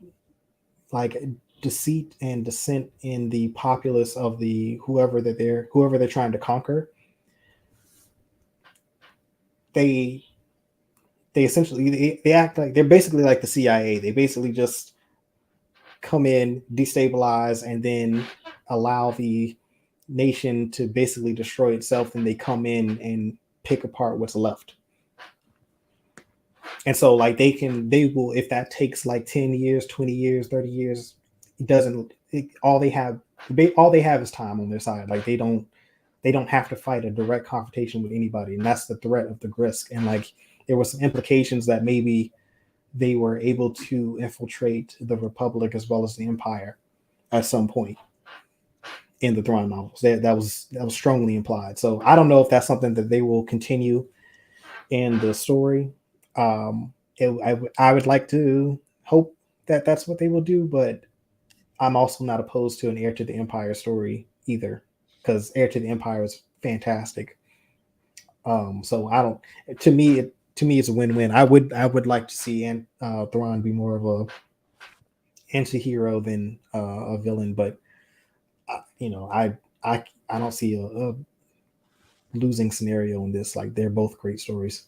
like deceit and dissent in the populace of the whoever they're trying to conquer. They essentially they act like they're basically like the CIA. They basically just come in, destabilize, and then allow the nation to basically destroy itself. And they come in and pick apart what's left. And so like they will, if that takes like 10 years, 20 years, 30 years, it doesn't, all they have is time on their side. Like they don't have to fight a direct confrontation with anybody. And that's the threat of the Grisk. And like, there were some implications that maybe they were able to infiltrate the Republic as well as the Empire at some point in the Thrawn novels. That was strongly implied. So I don't know if that's something that they will continue in the story. I would like to hope that that's what they will do, but I'm also not opposed to an Heir to the Empire story either, because Heir to the Empire is fantastic. So I don't. To me, it's a win-win. I would like to see Thrawn be more of a anti-hero than a villain, but I don't see a losing scenario in this. Like they're both great stories.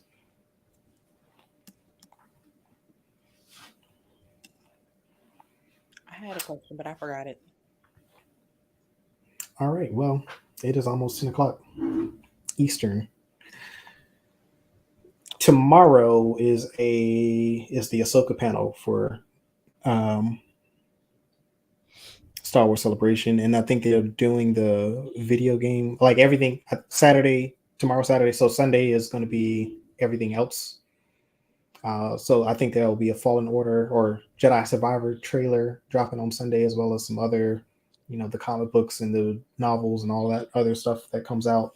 I had a question, but I forgot it. All right. Well, it is almost 10 o'clock Eastern. Tomorrow is the Ahsoka panel for Star Wars Celebration, and I think they're doing the video game, like everything tomorrow Saturday. So Sunday is going to be everything else. So I think there will be a Fallen Order or Jedi Survivor trailer dropping on Sunday, as well as some other, the comic books and the novels and all that other stuff that comes out.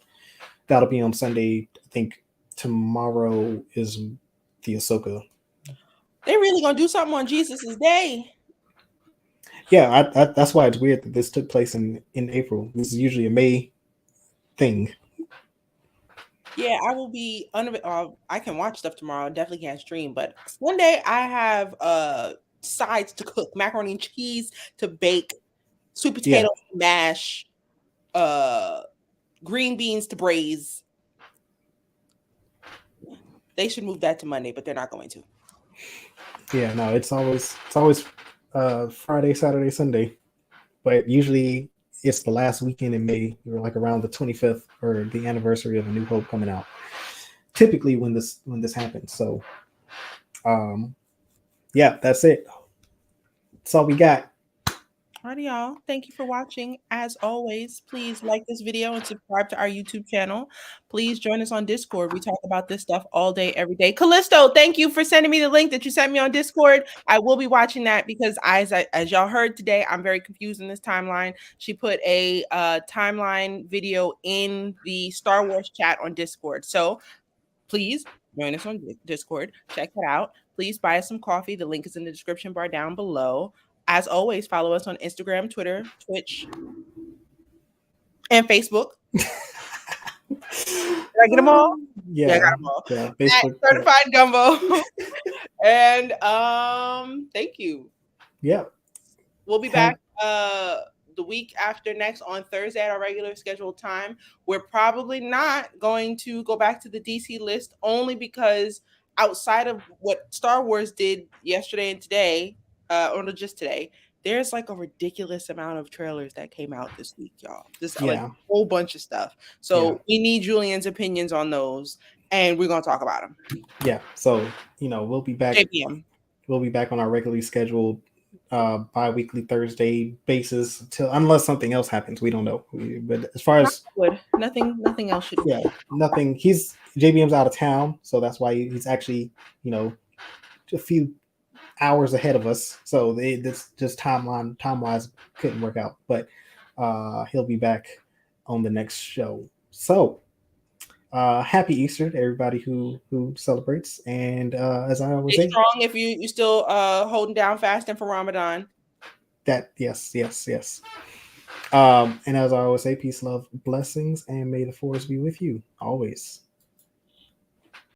That'll be on Sunday. I think tomorrow is the Ahsoka. They're really gonna do something on Jesus' day. Yeah, that's why it's weird that this took place in April. This is usually a May thing. Yeah, I will be I can watch stuff tomorrow. Definitely can't stream, but Sunday I have sides to cook: macaroni and cheese to bake, sweet potato to mash, green beans to braise. They should move that to Monday, but they're not going to. Yeah, no, it's always Friday, Saturday, Sunday, but usually it's the last weekend in May, or like around the 25th or the anniversary of A New Hope coming out. Typically when this happens. So yeah, that's it. That's all we got. Alrighty, y'all. Thank you for watching. As always, please like this video and subscribe to our YouTube channel. Please join us on Discord. We talk about this stuff all day, every day. Callisto, thank you for sending me the link that you sent me on Discord. I will be watching that because as y'all heard today, I'm very confused in this timeline. She put a timeline video in the Star Wars chat on Discord. So please join us on Discord. Check it out. Please buy us some coffee. The link is in the description bar down below. As always, follow us on Instagram, Twitter, Twitch, and Facebook. Did I get them all? Yeah, I got them all. Yeah, Facebook, Certified Gumbo. And thank you. Yeah. We'll be back the week after next on Thursday at our regular scheduled time. We're probably not going to go back to the DC list, only because outside of what Star Wars did yesterday and today, or just today, there's like a ridiculous amount of trailers that came out this week, y'all. Just like a whole bunch of stuff. So we need Julian's opinions on those, and we're gonna talk about them. Yeah. So we'll be back. JPM. We'll be back on our regularly scheduled bi-weekly Thursday basis unless something else happens. We don't know. But as far as nothing else should. Yeah, nothing. JBM's out of town, so that's why he's actually a few hours ahead of us, so this just time-wise couldn't work out, but he'll be back on the next show. So happy Easter to everybody who celebrates. And as I always Stay say, strong if you still holding down fasting for Ramadan. that yes. And as I always say, peace, love, blessings, and may the force be with you always.